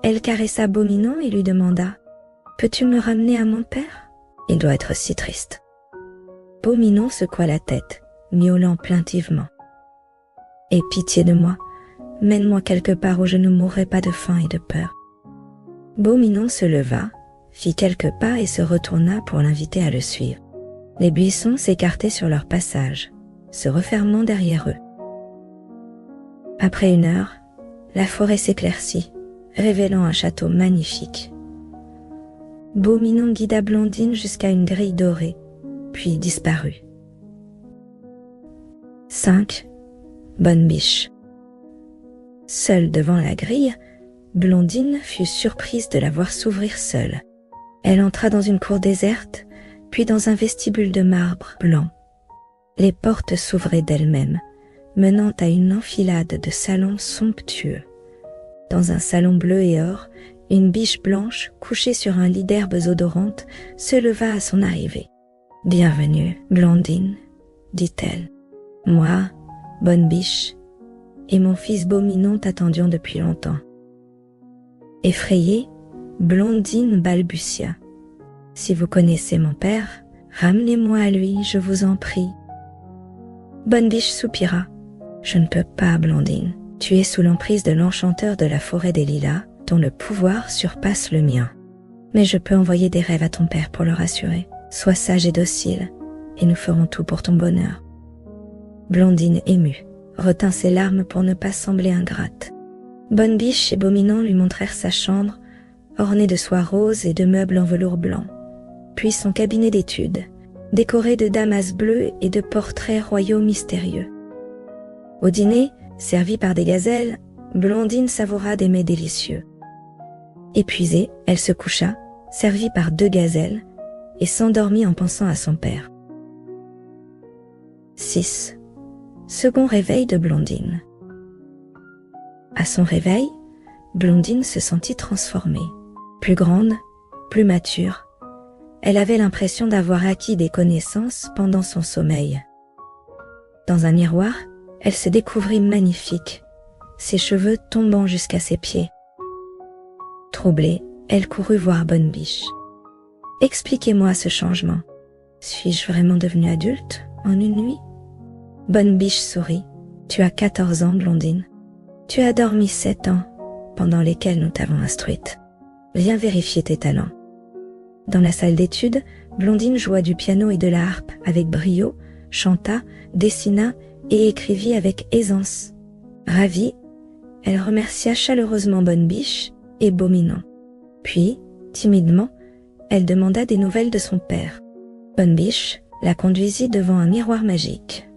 elle caressa Beau-Minon et lui demanda « Peux-tu me ramener à mon père? Il doit être si triste. » Beau-Minon secoua la tête, miaulant plaintivement. « Aie pitié de moi, mène-moi quelque part où je ne mourrai pas de faim et de peur. » Beau-Minon se leva, fit quelques pas et se retourna pour l'inviter à le suivre. Les buissons s'écartaient sur leur passage, se refermant derrière eux. Après 1 heure, la forêt s'éclaircit, révélant un château magnifique. Beau-Minon guida Blondine jusqu'à une grille dorée, puis disparut. 5. Bonne Biche. Seule devant la grille, Blondine fut surprise de la voir s'ouvrir seule. Elle entra dans une cour déserte, puis dans un vestibule de marbre blanc. Les portes s'ouvraient d'elles-mêmes, menant à une enfilade de salons somptueux. Dans un salon bleu et or, une biche blanche, couchée sur un lit d'herbes odorantes, se leva à son arrivée. « Bienvenue, Blondine, dit-elle. Moi, Bonne Biche, et mon fils Beau-Minon t'attendions depuis longtemps. » Effrayée, Blondine balbutia. « Si vous connaissez mon père, ramenez-moi à lui, je vous en prie. » Bonne Biche soupira. « Je ne peux pas, Blondine. Tu es sous l'emprise de l'enchanteur de la forêt des lilas, dont le pouvoir surpasse le mien. Mais je peux envoyer des rêves à ton père pour le rassurer. Sois sage et docile, et nous ferons tout pour ton bonheur. » Blondine, émue, retint ses larmes pour ne pas sembler ingrate. Bonne Biche et Beau-Minon lui montrèrent sa chambre, ornée de soie rose et de meubles en velours blanc, puis son cabinet d'études, décoré de damas bleues et de portraits royaux mystérieux. Au dîner, servi par des gazelles, Blondine savoura des mets délicieux. Épuisée, elle se coucha, servie par 2 gazelles, et s'endormit en pensant à son père. 6. Second réveil de Blondine. À son réveil, Blondine se sentit transformée. Plus grande, plus mature, elle avait l'impression d'avoir acquis des connaissances pendant son sommeil. Dans un miroir, elle se découvrit magnifique, ses cheveux tombant jusqu'à ses pieds. Troublée, elle courut voir Bonne Biche. « Expliquez-moi ce changement. Suis-je vraiment devenue adulte en une nuit ?» Bonne Biche sourit. « Tu as 14 ans, Blondine. Tu as dormi 7 ans, pendant lesquels nous t'avons instruite. Viens vérifier tes talents. » Dans la salle d'études, Blondine joua du piano et de la harpe avec brio, chanta, dessina et écrivit avec aisance. Ravie, elle remercia chaleureusement Bonne Biche et Beau-Minon. Puis, timidement, elle demanda des nouvelles de son père. Bonne Biche la conduisit devant un miroir magique.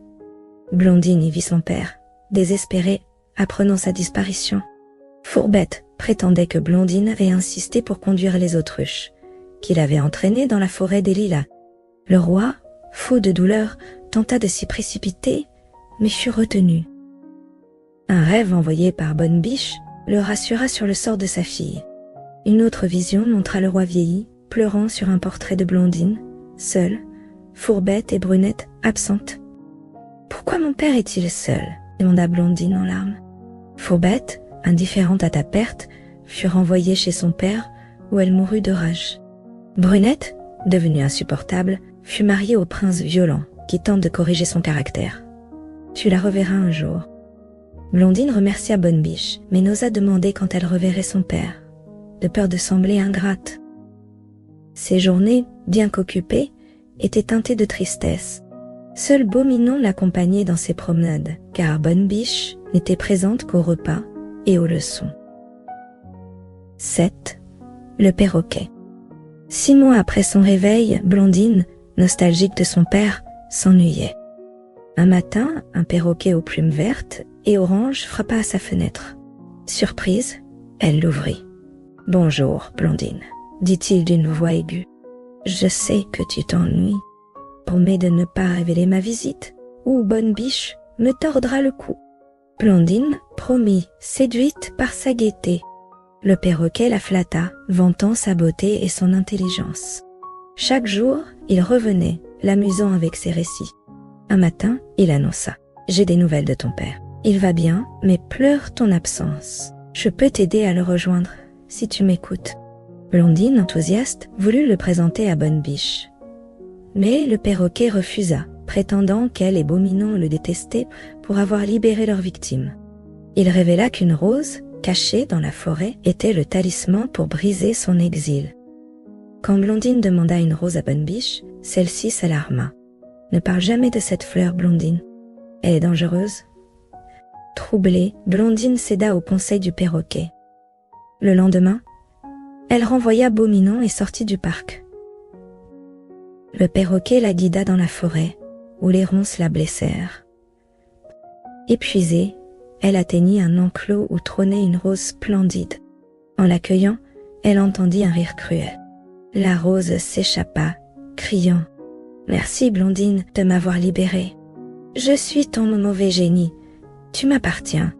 Blondine y vit son père, désespéré, apprenant sa disparition. Fourbette prétendait que Blondine avait insisté pour conduire les autruches, qu'il avait entraînées dans la forêt des lilas. Le roi, fou de douleur, tenta de s'y précipiter, mais fut retenu. Un rêve envoyé par Bonne Biche le rassura sur le sort de sa fille. Une autre vision montra le roi vieilli, pleurant sur un portrait de Blondine, seule, Fourbette et Brunette absentes. « Pourquoi mon père est-il seul ?» demanda Blondine en larmes. Fourbette, indifférente à ta perte, fut renvoyée chez son père, où elle mourut de rage. Brunette, devenue insupportable, fut mariée au prince violent, qui tente de corriger son caractère. Tu la reverras un jour. Blondine remercia Bonne Biche, mais n'osa demander quand elle reverrait son père, de peur de sembler ingrate. Ses journées, bien qu'occupées, étaient teintées de tristesse. Seul Beau Minon l'accompagnait dans ses promenades, car Bonne Biche n'était présente qu'au repas et aux leçons. 7. Le perroquet. 6 mois après son réveil, Blondine, nostalgique de son père, s'ennuyait. Un matin, un perroquet aux plumes vertes et oranges frappa à sa fenêtre. Surprise, elle l'ouvrit. « Bonjour, Blondine, » dit-il d'une voix aiguë. « Je sais que tu t'ennuies. Promets de ne pas révéler ma visite, ou Bonne Biche me tordra le cou. » Blondine promit, séduite par sa gaieté. Le perroquet la flatta, vantant sa beauté et son intelligence. Chaque jour, il revenait, l'amusant avec ses récits. Un matin, il annonça « J'ai des nouvelles de ton père. Il va bien, mais pleure ton absence. Je peux t'aider à le rejoindre, si tu m'écoutes. » Blondine, enthousiaste, voulut le présenter à Bonne Biche. Mais le perroquet refusa, prétendant qu'elle et Beau Minon le détestaient pour avoir libéré leur victime. Il révéla qu'une rose, cachée dans la forêt, était le talisman pour briser son exil. Quand Blondine demanda une rose à Bonne Biche, celle-ci s'alarma. « Ne parle jamais de cette fleur, Blondine. Elle est dangereuse. » Troublée, Blondine céda au conseil du perroquet. Le lendemain, elle renvoya Beau Minon et sortit du parc. Le perroquet la guida dans la forêt, où les ronces la blessèrent. Épuisée, elle atteignit un enclos où trônait une rose splendide. En l'accueillant, elle entendit un rire cruel. La rose s'échappa, criant « Merci, Blondine, de m'avoir libérée. Je suis ton mauvais génie. Tu m'appartiens. »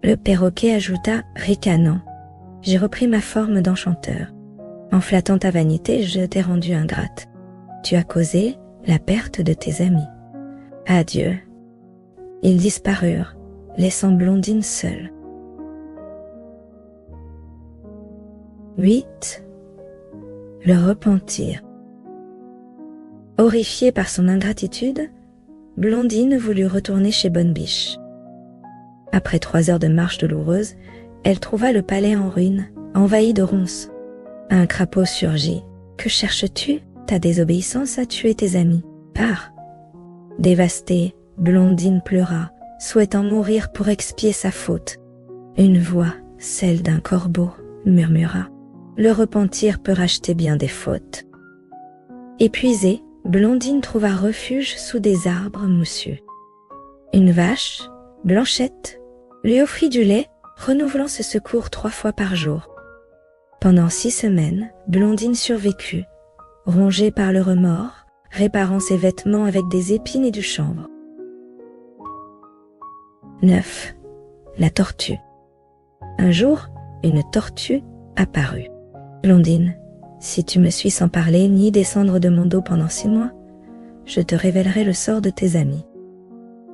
Le perroquet ajouta, ricanant « J'ai repris ma forme d'enchanteur. En flattant ta vanité, je t'ai rendue ingrate. Tu as causé la perte de tes amis. Adieu. » Ils disparurent, laissant Blondine seule. 8. Le repentir. Horrifiée par son ingratitude, Blondine voulut retourner chez Bonne Biche. Après 3 heures de marche douloureuse, elle trouva le palais en ruine, envahi de ronces. Un crapaud surgit. « Que cherches-tu ? Ta désobéissance a tué tes amis. Pars !» Dévastée, Blondine pleura, souhaitant mourir pour expier sa faute. Une voix, celle d'un corbeau, murmura « Le repentir peut racheter bien des fautes. » Épuisée, Blondine trouva refuge sous des arbres moussus. Une vache, Blanchette, lui offrit du lait, renouvelant ce secours 3 fois par jour. Pendant 6 semaines, Blondine survécut, rongée par le remords, réparant ses vêtements avec des épines et du chanvre. 9. La tortue. Un jour, une tortue apparut. « Blondine, si tu me suis sans parler ni descendre de mon dos pendant 6 mois, je te révélerai le sort de tes amis. »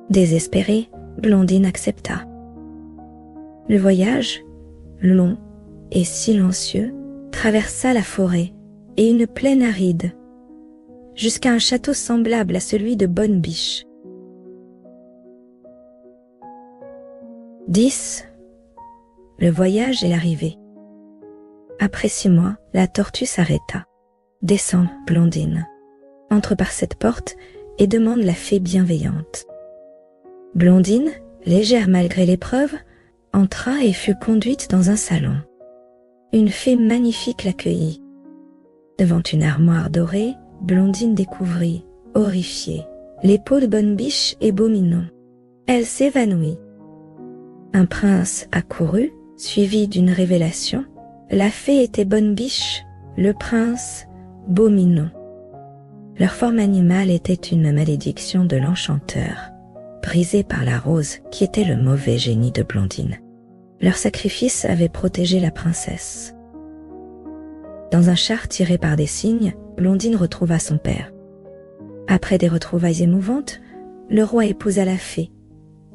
Désespérée, Blondine accepta. Le voyage, long et silencieux, traversa la forêt et une plaine aride, jusqu'à un château semblable à celui de Bonne Biche. 10. Le voyage et l'arrivée. Après 6 mois, la tortue s'arrêta. « Descends, Blondine. Entre par cette porte et demande la fée bienveillante. » Blondine, légère malgré l'épreuve, entra et fut conduite dans un salon. Une fée magnifique l'accueillit. Devant une armoire dorée, Blondine découvrit, horrifiée, les peaux de Bonne Biche et Beau Minon. Elle s'évanouit. Un prince accourut, suivi d'une révélation. La fée était Bonne Biche, le prince, Beau Minon. Leur forme animale était une malédiction de l'enchanteur, brisée par la rose qui était le mauvais génie de Blondine. Leur sacrifice avait protégé la princesse. Dans un char tiré par des cygnes, Blondine retrouva son père. Après des retrouvailles émouvantes, le roi épousa la fée,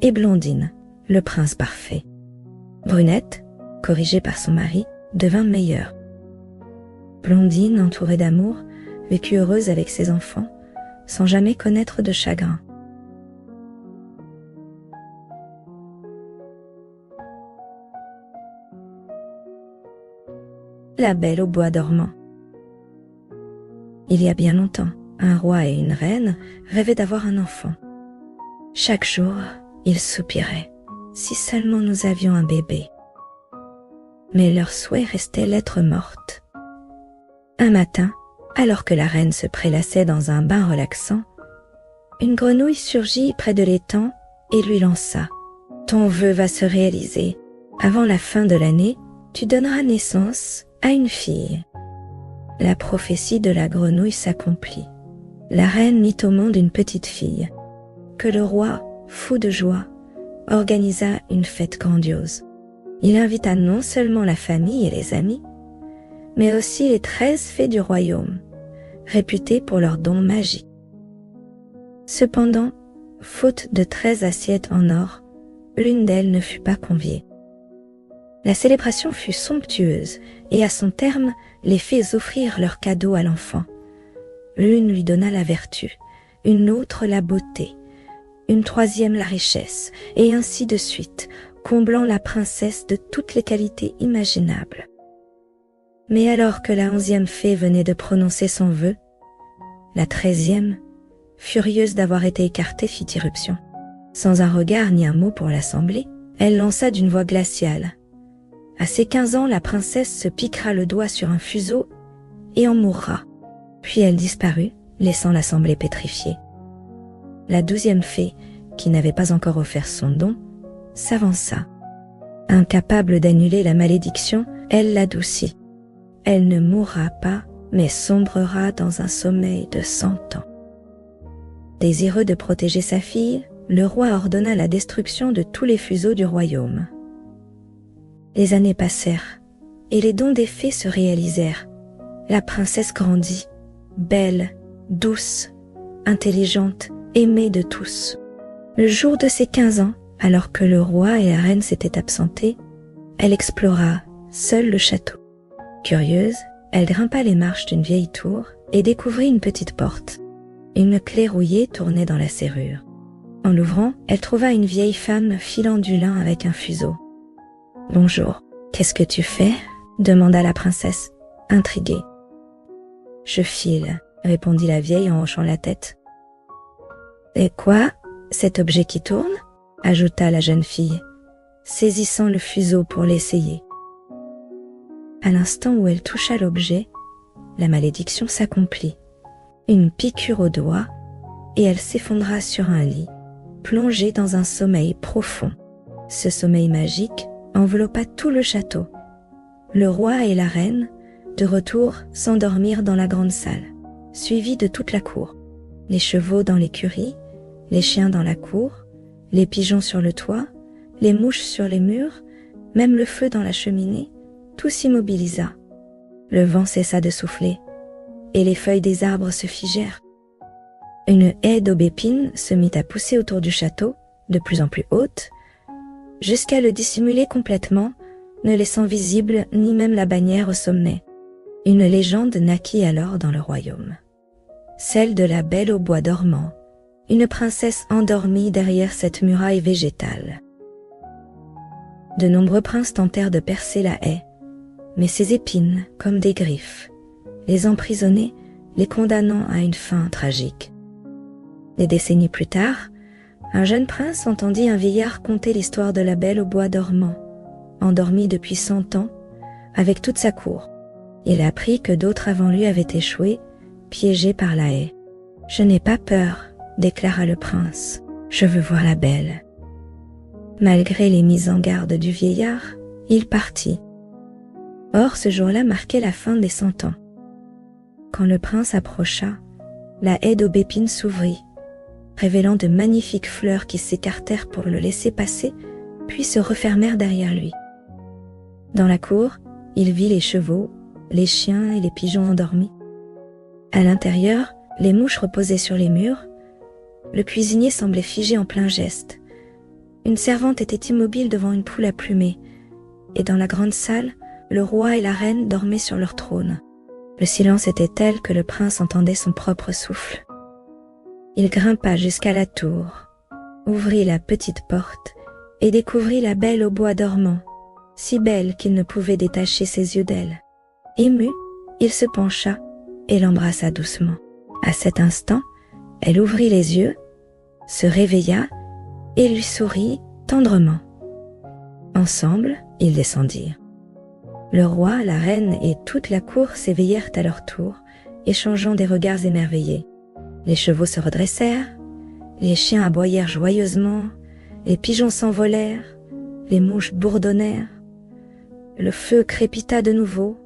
et Blondine, le prince parfait. Brunette, corrigée par son mari, devint meilleure. Blondine, entourée d'amour, vécut heureuse avec ses enfants, sans jamais connaître de chagrin. La Belle au bois dormant. Il y a bien longtemps, un roi et une reine rêvaient d'avoir un enfant. Chaque jour, ils soupiraient. Si seulement nous avions un bébé. Mais leur souhait restait lettre morte. Un matin, alors que la reine se prélassait dans un bain relaxant, une grenouille surgit près de l'étang et lui lança « Ton vœu va se réaliser. Avant la fin de l'année, tu donneras naissance à une fille. » La prophétie de la grenouille s'accomplit. La reine mit au monde une petite fille, que le roi, fou de joie, organisa une fête grandiose. Il invita non seulement la famille et les amis, mais aussi les 13 fées du royaume, réputées pour leurs dons magiques. Cependant, faute de 13 assiettes en or, l'une d'elles ne fut pas conviée. La célébration fut somptueuse, et à son terme, les fées offrirent leurs cadeaux à l'enfant. L'une lui donna la vertu, une autre la beauté, une troisième la richesse, et ainsi de suite, comblant la princesse de toutes les qualités imaginables. Mais alors que la 11e fée venait de prononcer son vœu, la 13e, furieuse d'avoir été écartée, fit irruption. Sans un regard ni un mot pour l'assembler, elle lança d'une voix glaciale. À ses 15 ans, la princesse se piquera le doigt sur un fuseau et en mourra. Puis elle disparut, laissant l'assemblée pétrifiée. La 12e fée, qui n'avait pas encore offert son don, s'avança. Incapable d'annuler la malédiction, elle l'adoucit. Elle ne mourra pas, mais sombrera dans un sommeil de 100 ans. Désireux de protéger sa fille, le roi ordonna la destruction de tous les fuseaux du royaume. Les années passèrent, et les dons des fées se réalisèrent. La princesse grandit, belle, douce, intelligente, aimée de tous. Le jour de ses 15 ans, alors que le roi et la reine s'étaient absentés, elle explora seule le château. Curieuse, elle grimpa les marches d'une vieille tour et découvrit une petite porte. Une clé rouillée tournait dans la serrure. En l'ouvrant, elle trouva une vieille femme filant du lin avec un fuseau. « Bonjour, qu'est-ce que tu fais ?» demanda la princesse, intriguée. « Je file, » répondit la vieille en hochant la tête. « Et quoi, cet objet qui tourne ?» ajouta la jeune fille, saisissant le fuseau pour l'essayer. À l'instant où elle toucha l'objet, la malédiction s'accomplit. Une piqûre au doigt, et elle s'effondra sur un lit, plongée dans un sommeil profond. Ce sommeil magique enveloppa tout le château. Le roi et la reine, de retour, s'endormirent dans la grande salle, suivis de toute la cour. Les chevaux dans l'écurie, les chiens dans la cour, les pigeons sur le toit, les mouches sur les murs, même le feu dans la cheminée, tout s'immobilisa. Le vent cessa de souffler, et les feuilles des arbres se figèrent. Une haie d'aubépines se mit à pousser autour du château, de plus en plus haute, jusqu'à le dissimuler complètement, ne laissant visible ni même la bannière au sommet. Une légende naquit alors dans le royaume. Celle de la Belle au bois dormant, une princesse endormie derrière cette muraille végétale. De nombreux princes tentèrent de percer la haie, mais ses épines, comme des griffes, les emprisonnaient, les condamnant à une fin tragique. Des décennies plus tard, un jeune prince entendit un vieillard conter l'histoire de la Belle au bois dormant, endormie depuis 100 ans, avec toute sa cour. Il apprit que d'autres avant lui avaient échoué, piégés par la haie. « Je n'ai pas peur, » déclara le prince, « je veux voir la Belle. » Malgré les mises en garde du vieillard, il partit. Or, ce jour-là marquait la fin des 100 ans. Quand le prince approcha, la haie d'aubépines s'ouvrit, révélant de magnifiques fleurs qui s'écartèrent pour le laisser passer, puis se refermèrent derrière lui. Dans la cour, il vit les chevaux, les chiens et les pigeons endormis. À l'intérieur, les mouches reposaient sur les murs. Le cuisinier semblait figé en plein geste. Une servante était immobile devant une poule à plumer, et dans la grande salle, le roi et la reine dormaient sur leur trône. Le silence était tel que le prince entendait son propre souffle. Il grimpa jusqu'à la tour, ouvrit la petite porte et découvrit la belle au bois dormant, si belle qu'il ne pouvait détacher ses yeux d'elle. Ému, il se pencha et l'embrassa doucement. À cet instant, elle ouvrit les yeux, se réveilla et lui sourit tendrement. Ensemble, ils descendirent. Le roi, la reine et toute la cour s'éveillèrent à leur tour, échangeant des regards émerveillés. Les chevaux se redressèrent, les chiens aboyèrent joyeusement, les pigeons s'envolèrent, les mouches bourdonnèrent, le feu crépita de nouveau,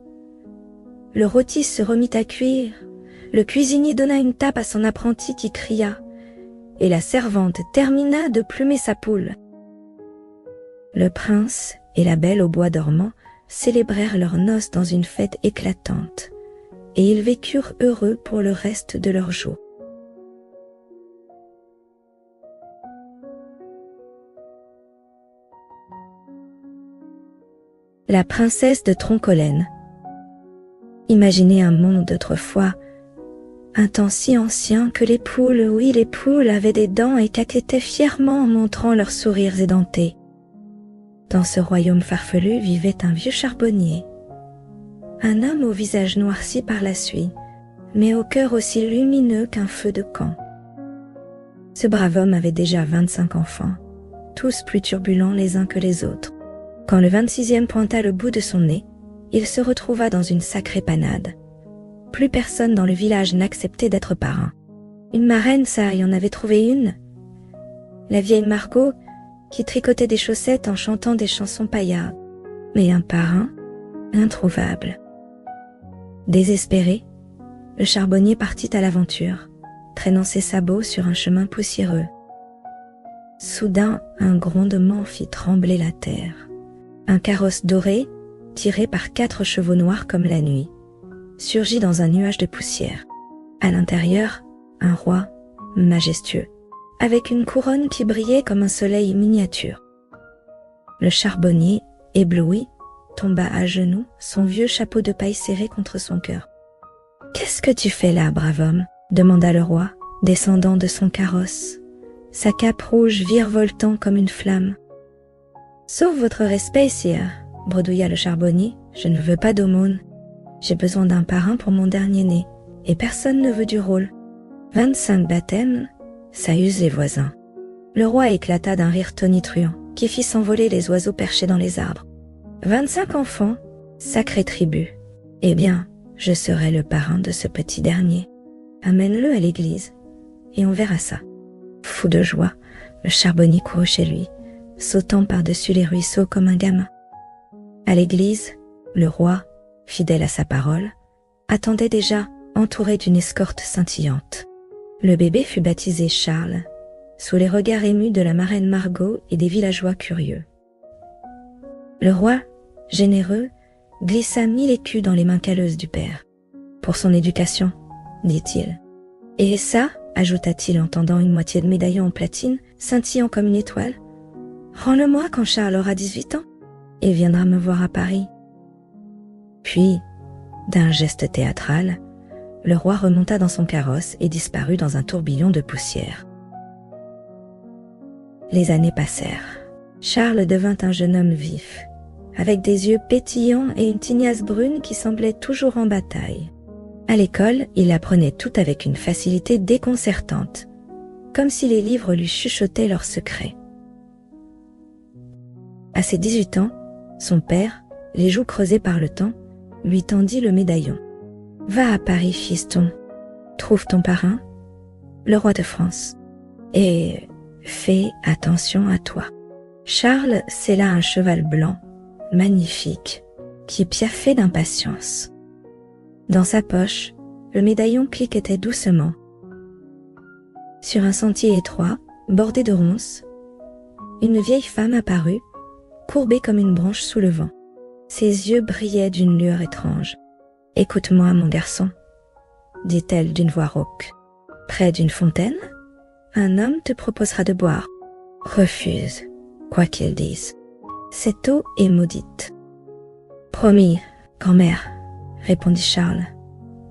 le rôti se remit à cuire, le cuisinier donna une tape à son apprenti qui cria, et la servante termina de plumer sa poule. Le prince et la belle au bois dormant célébrèrent leurs noces dans une fête éclatante, et ils vécurent heureux pour le reste de leurs jours. La princesse de Troncolène. Imaginez un monde d'autrefois, un temps si ancien que les poules, oui les poules, avaient des dents et caquetaient fièrement en montrant leurs sourires édentés. Dans ce royaume farfelu vivait un vieux charbonnier, un homme au visage noirci par la suie, mais au cœur aussi lumineux qu'un feu de camp. Ce brave homme avait déjà 25 enfants, tous plus turbulents les uns que les autres. Quand le 26e pointa le bout de son nez, il se retrouva dans une sacrée panade. Plus personne dans le village n'acceptait d'être parrain. Une marraine, ça, y en avait trouvé une. La vieille Margot, qui tricotait des chaussettes en chantant des chansons paillardes. Mais un parrain, introuvable. Désespéré, le charbonnier partit à l'aventure, traînant ses sabots sur un chemin poussiéreux. Soudain, un grondement fit trembler la terre. Un carrosse doré, tiré par 4 chevaux noirs comme la nuit, surgit dans un nuage de poussière. À l'intérieur, un roi, majestueux, avec une couronne qui brillait comme un soleil miniature. Le charbonnier, ébloui, tomba à genoux, son vieux chapeau de paille serré contre son cœur. « Qu'est-ce que tu fais là, brave homme ?» demanda le roi, descendant de son carrosse, sa cape rouge virevoltant comme une flamme. « Sauf votre respect, sire, » bredouilla le charbonnier, « je ne veux pas d'aumône. J'ai besoin d'un parrain pour mon dernier né, et personne ne veut du rôle. 25 baptêmes, ça use les voisins. » Le roi éclata d'un rire tonitruant, qui fit s'envoler les oiseaux perchés dans les arbres. 25 enfants, sacrée tribu. Eh bien, je serai le parrain de ce petit dernier. Amène-le à l'église, et on verra ça. Fou de joie, le charbonnier courut chez lui, sautant par-dessus les ruisseaux comme un gamin. À l'église, le roi, fidèle à sa parole, attendait déjà, entouré d'une escorte scintillante. Le bébé fut baptisé Charles, sous les regards émus de la marraine Margot et des villageois curieux. Le roi, généreux, glissa 1000 écus dans les mains calleuses du père. « Pour son éducation, dit-il. « Et ça, ajouta-t-il en tendant une moitié de médaillon en platine, scintillant comme une étoile, rends-le-moi quand Charles aura 18 ans. Il viendra me voir à Paris. » Puis, d'un geste théâtral, le roi remonta dans son carrosse et disparut dans un tourbillon de poussière. Les années passèrent. Charles devint un jeune homme vif, avec des yeux pétillants et une tignasse brune qui semblait toujours en bataille. À l'école, il apprenait tout avec une facilité déconcertante, comme si les livres lui chuchotaient leurs secrets. À ses 18 ans, son père, les joues creusées par le temps, lui tendit le médaillon. « Va à Paris, fiston, trouve ton parrain, le roi de France, et fais attention à toi. » Charles sella un cheval blanc, magnifique, qui piaffait d'impatience. Dans sa poche, le médaillon cliquetait doucement. Sur un sentier étroit, bordé de ronces, une vieille femme apparut, courbée comme une branche sous le vent. Ses yeux brillaient d'une lueur étrange. « Écoute-moi, mon garçon, dit-elle d'une voix rauque. Près d'une fontaine, un homme te proposera de boire. Refuse, quoi qu'il dise. Cette eau est maudite. Promis, grand-mère, répondit Charles,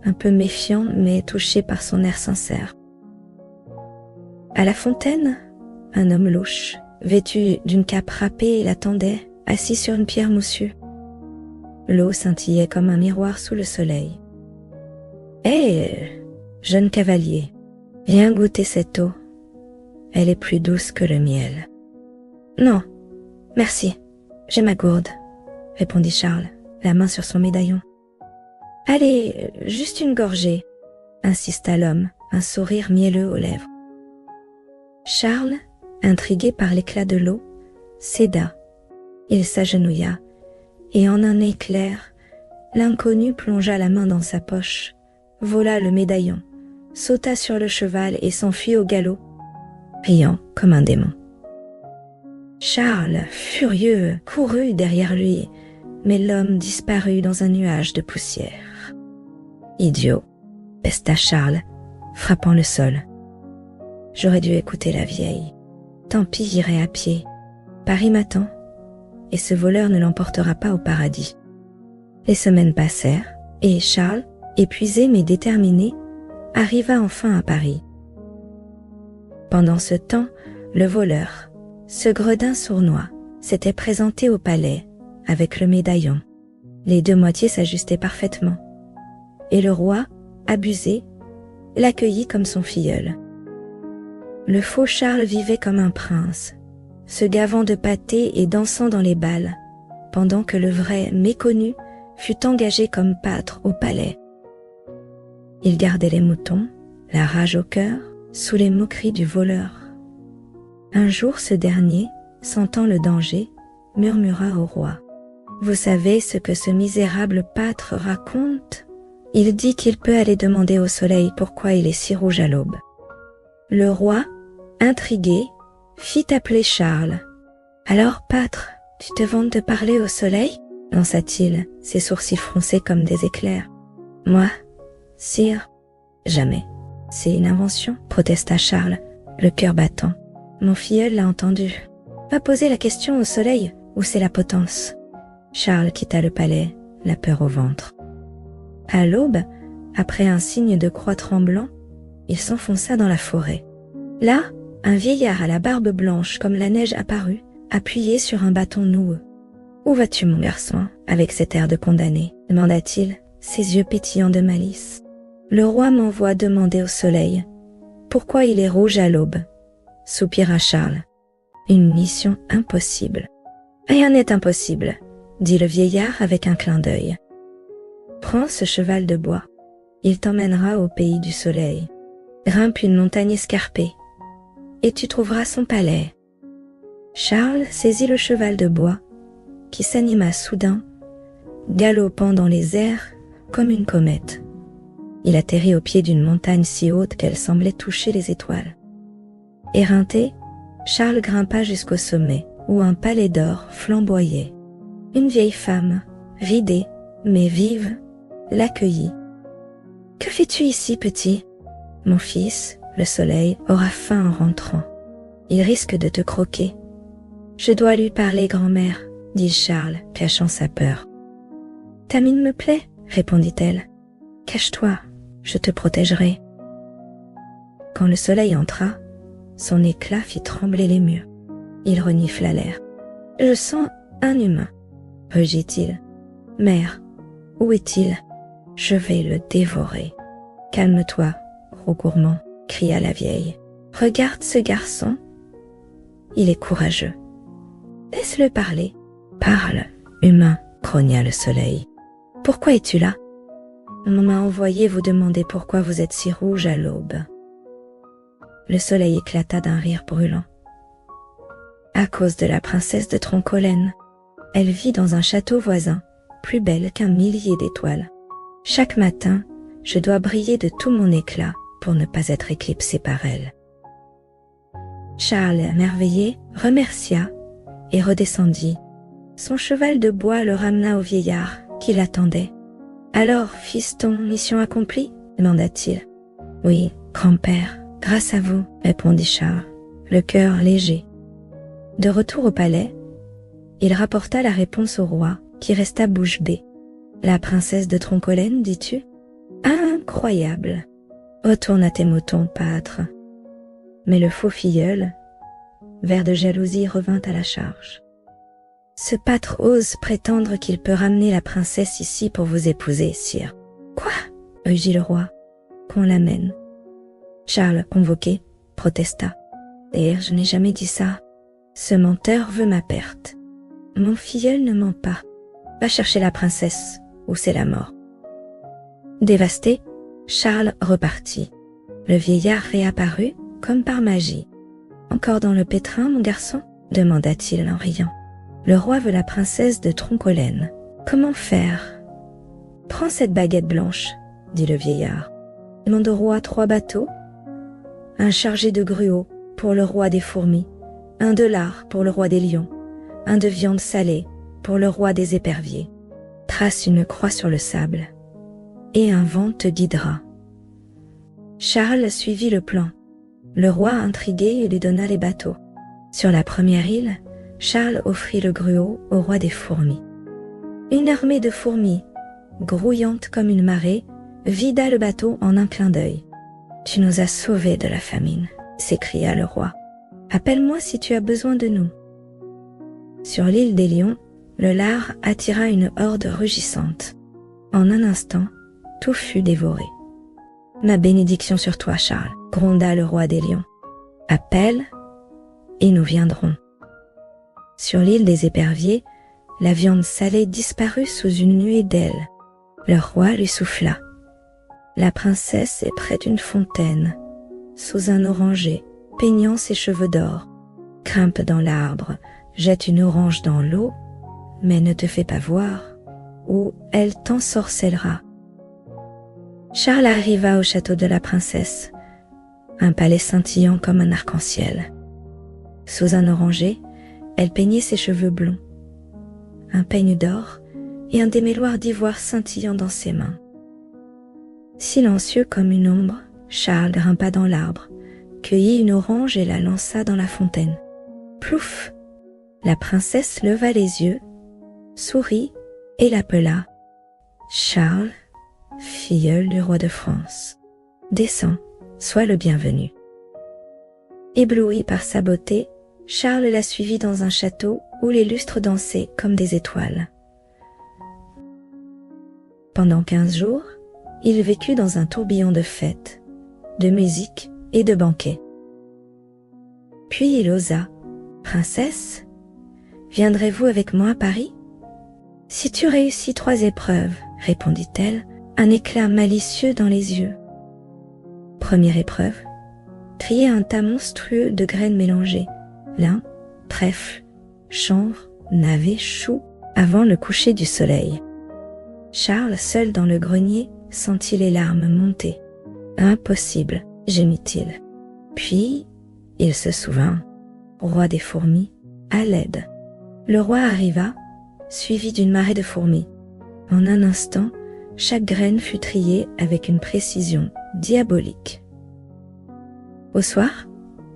un peu méfiant mais touché par son air sincère. À la fontaine, un homme louche, vêtu d'une cape râpée, l'attendait, assis sur une pierre moussue. L'eau scintillait comme un miroir sous le soleil. « Hé, jeune cavalier, viens goûter cette eau. Elle est plus douce que le miel. »« Non, merci, j'ai ma gourde, » répondit Charles, la main sur son médaillon. « Allez, juste une gorgée, » insista l'homme, un sourire mielleux aux lèvres. Charles, intrigué par l'éclat de l'eau, céda. Il s'agenouilla, et en un éclair, l'inconnu plongea la main dans sa poche, vola le médaillon, sauta sur le cheval et s'enfuit au galop, riant comme un démon. Charles, furieux, courut derrière lui, mais l'homme disparut dans un nuage de poussière. « Idiot !» pesta Charles, frappant le sol. « J'aurais dû écouter la vieille. Tant pis, j'irai à pied. Paris m'attend, et ce voleur ne l'emportera pas au paradis. » Les semaines passèrent, et Charles, épuisé mais déterminé, arriva enfin à Paris. Pendant ce temps, le voleur, ce gredin sournois, s'était présenté au palais, avec le médaillon. Les deux moitiés s'ajustaient parfaitement. Et le roi, abusé, l'accueillit comme son filleul. Le faux Charles vivait comme un prince, se gavant de pâté et dansant dans les bals, pendant que le vrai, méconnu, fut engagé comme pâtre au palais. Il gardait les moutons, la rage au cœur, sous les moqueries du voleur. Un jour, ce dernier, sentant le danger, murmura au roi. « Vous savez ce que ce misérable pâtre raconte ? Il dit qu'il peut aller demander au soleil pourquoi il est si rouge à l'aube. » Le roi, intrigué, fit appeler Charles. « Alors, pâtre, tu te vantes de parler au soleil ?» lança-t-il, ses sourcils froncés comme des éclairs. « Moi, sire, jamais. C'est une invention, » protesta Charles, le cœur battant. « Mon filleul l'a entendu. Va poser la question au soleil, ou c'est la potence. » Charles quitta le palais, la peur au ventre. À l'aube, après un signe de croix tremblant, il s'enfonça dans la forêt. Là, un vieillard à la barbe blanche comme la neige apparut, appuyé sur un bâton noueux. « Où vas-tu, mon garçon, avec cet air de condamné ?» demanda-t-il, ses yeux pétillants de malice. « Le roi m'envoie demander au soleil pourquoi il est rouge à l'aube, » soupira Charles. « Une mission impossible. »« Rien n'est impossible, » dit le vieillard avec un clin d'œil. « Prends ce cheval de bois, il t'emmènera au pays du soleil. Grimpe une montagne escarpée, et tu trouveras son palais. » Charles saisit le cheval de bois, qui s'anima soudain, galopant dans les airs comme une comète. Il atterrit au pied d'une montagne si haute qu'elle semblait toucher les étoiles. Éreinté, Charles grimpa jusqu'au sommet, où un palais d'or flamboyait. Une vieille femme, ridée, mais vive, l'accueillit. « Que fais-tu ici, petit ? » ?»« Mon fils, le soleil, aura faim en rentrant. Il risque de te croquer. »« Je dois lui parler, grand-mère, » dit Charles, cachant sa peur. « Ta mine me plaît, » répondit-elle. « Cache-toi, je te protégerai. » Quand le soleil entra, son éclat fit trembler les murs. Il renifla l'air. « Je sens un humain, » rugit-il. « Mère, où est-il ? Je vais le dévorer. »« Calme-toi, gros gourmand, » cria la vieille. « Regarde ce garçon. Il est courageux. Laisse-le parler. »« Parle, humain, » grogna le soleil. « Pourquoi es-tu là ? On m'a envoyé vous demander pourquoi vous êtes si rouge à l'aube. » Le soleil éclata d'un rire brûlant. « À cause de la princesse de Troncolène. Elle vit dans un château voisin, plus belle qu'un millier d'étoiles. Chaque matin, je dois briller de tout mon éclat pour ne pas être éclipsé par elle. » Charles, émerveillé, remercia et redescendit, Son cheval de bois le ramena au vieillard, qui l'attendait. « Alors, fiston, mission accomplie ?» demanda-t-il. « Oui, grand-père, grâce à vous, » répondit Charles, le cœur léger. De retour au palais, il rapporta la réponse au roi, qui resta bouche bée. « La princesse de Troncolène, dis-tu ? Incroyable ! Retourne à tes moutons, pâtre. » Mais le faux filleul, vert de jalousie, revint à la charge. « Ce pâtre ose prétendre qu'il peut ramener la princesse ici pour vous épouser, sire. »« Quoi ?» rugit le roi. « Qu'on l'amène. » Charles, convoqué, protesta. « D'ailleurs, je n'ai jamais dit ça. Ce menteur veut ma perte. Mon filleul ne ment pas. Va chercher la princesse, ou c'est la mort. » Dévasté, Charles repartit. Le vieillard réapparut, comme par magie. « Encore dans le pétrin, mon garçon ?» demanda-t-il en riant. « Le roi veut la princesse de Troncolène. Comment faire ?»« Prends cette baguette blanche, » dit le vieillard. « Demande au roi 3 bateaux, un chargé de gruau pour le roi des fourmis, un de lard pour le roi des lions, un de viande salée pour le roi des éperviers. Trace une croix sur le sable, et un vent te guidera. » Charles suivit le plan. Le roi, intrigué, lui donna les bateaux. Sur la première île, Charles offrit le gruau au roi des fourmis. Une armée de fourmis, grouillante comme une marée, vida le bateau en un clin d'œil. « Tu nous as sauvés de la famine » s'écria le roi. « Appelle-moi si tu as besoin de nous. » Sur l'île des lions, le lard attira une horde rugissante. En un instant, tout fut dévoré. « Ma bénédiction sur toi, Charles » gronda le roi des lions. « Appelle, et nous viendrons. » Sur l'île des éperviers, la viande salée disparut sous une nuée d'ailes. Le roi lui souffla. La princesse est près d'une fontaine, sous un oranger, peignant ses cheveux d'or. Grimpe dans l'arbre, jette une orange dans l'eau, mais ne te fais pas voir, ou elle t'ensorcellera. Charles arriva au château de la princesse, un palais scintillant comme un arc-en-ciel. Sous un oranger, elle peignait ses cheveux blonds, un peigne d'or et un démêloir d'ivoire scintillant dans ses mains. Silencieux comme une ombre, Charles grimpa dans l'arbre, cueillit une orange et la lança dans la fontaine. Plouf! La princesse leva les yeux, sourit et l'appela. « Charles, filleul du roi de France, descends, sois le bienvenu. » Ébloui par sa beauté, Charles la suivit dans un château où les lustres dansaient comme des étoiles. Pendant 15 jours, il vécut dans un tourbillon de fêtes, de musique et de banquets. Puis il osa. « Princesse, viendrez-vous avec moi à Paris ? » « Si tu réussis 3 épreuves, » répondit-elle, un éclat malicieux dans les yeux. Première épreuve, trier un tas monstrueux de graines mélangées, lin, trèfle, chanvre, navet, chou, avant le coucher du soleil. Charles, seul dans le grenier, sentit les larmes monter. « Impossible » gémit-il. Puis, il se souvint, roi des fourmis, à l'aide. Le roi arriva, suivi d'une marée de fourmis. En un instant, chaque graine fut triée avec une précision diabolique. Au soir,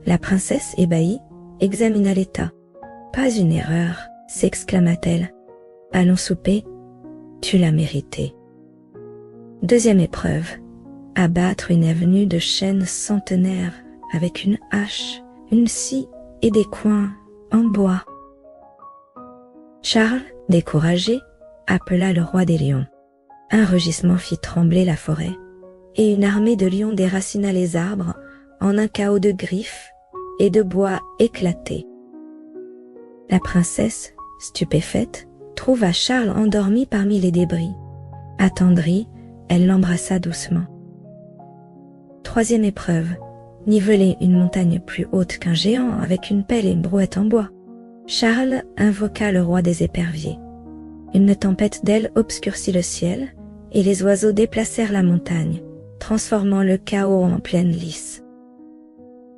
la princesse, ébahie, examina l'état. « Pas une erreur » s'exclama-t-elle. « Allons souper, tu l'as mérité. » Deuxième épreuve, abattre une avenue de chênes centenaires avec une hache, une scie et des coins en bois. Charles, découragé, appela le roi des lions. Un rugissement fit trembler la forêt, et une armée de lions déracina les arbres en un chaos de griffes et de bois éclatés. La princesse, stupéfaite, trouva Charles endormi parmi les débris. Attendrie, elle l'embrassa doucement. Troisième épreuve, niveler une montagne plus haute qu'un géant avec une pelle et une brouette en bois. Charles invoqua le roi des éperviers. Une tempête d'ailes obscurcit le ciel, et les oiseaux déplacèrent la montagne, transformant le chaos en plaine lisse.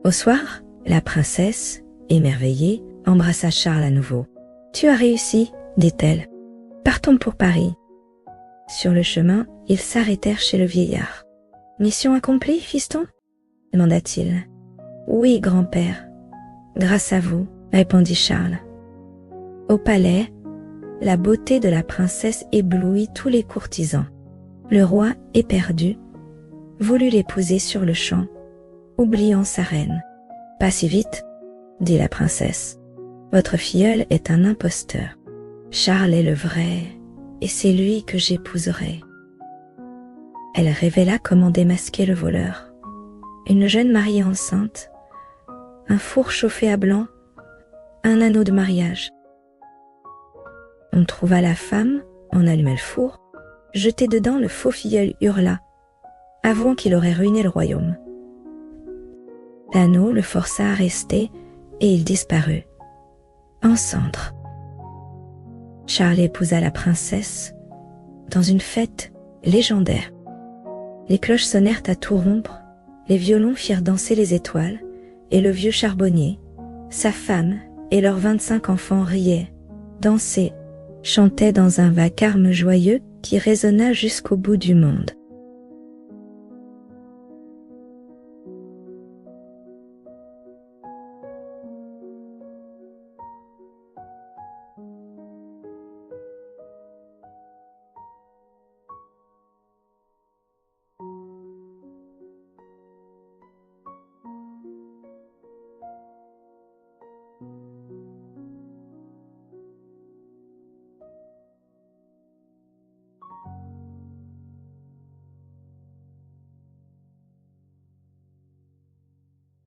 Au soir, la princesse, émerveillée, embrassa Charles à nouveau. « Tu as réussi » dit-elle. Partons pour Paris. Sur le chemin, ils s'arrêtèrent chez le vieillard. Mission accomplie, fiston? demanda-t-il. Oui, grand-père. Grâce à vous, répondit Charles. Au palais, la beauté de la princesse éblouit tous les courtisans. Le roi, éperdu, voulut l'épouser sur le champ, oubliant sa reine. Pas si vite, dit la princesse. Votre filleul est un imposteur. Charles est le vrai, et c'est lui que j'épouserai. Elle révéla comment démasquer le voleur. Une jeune mariée enceinte, un four chauffé à blanc, un anneau de mariage. On trouva la femme, on alluma le four, jeté dedans le faux filleul hurla, avouant qu'il aurait ruiné le royaume. L'anneau le força à rester et il disparut, en cendres. Charles épousa la princesse dans une fête légendaire. Les cloches sonnèrent à tout rompre, les violons firent danser les étoiles, et le vieux charbonnier, sa femme et leurs 25 enfants riaient, dansaient, chantaient dans un vacarme joyeux qui résonna jusqu'au bout du monde.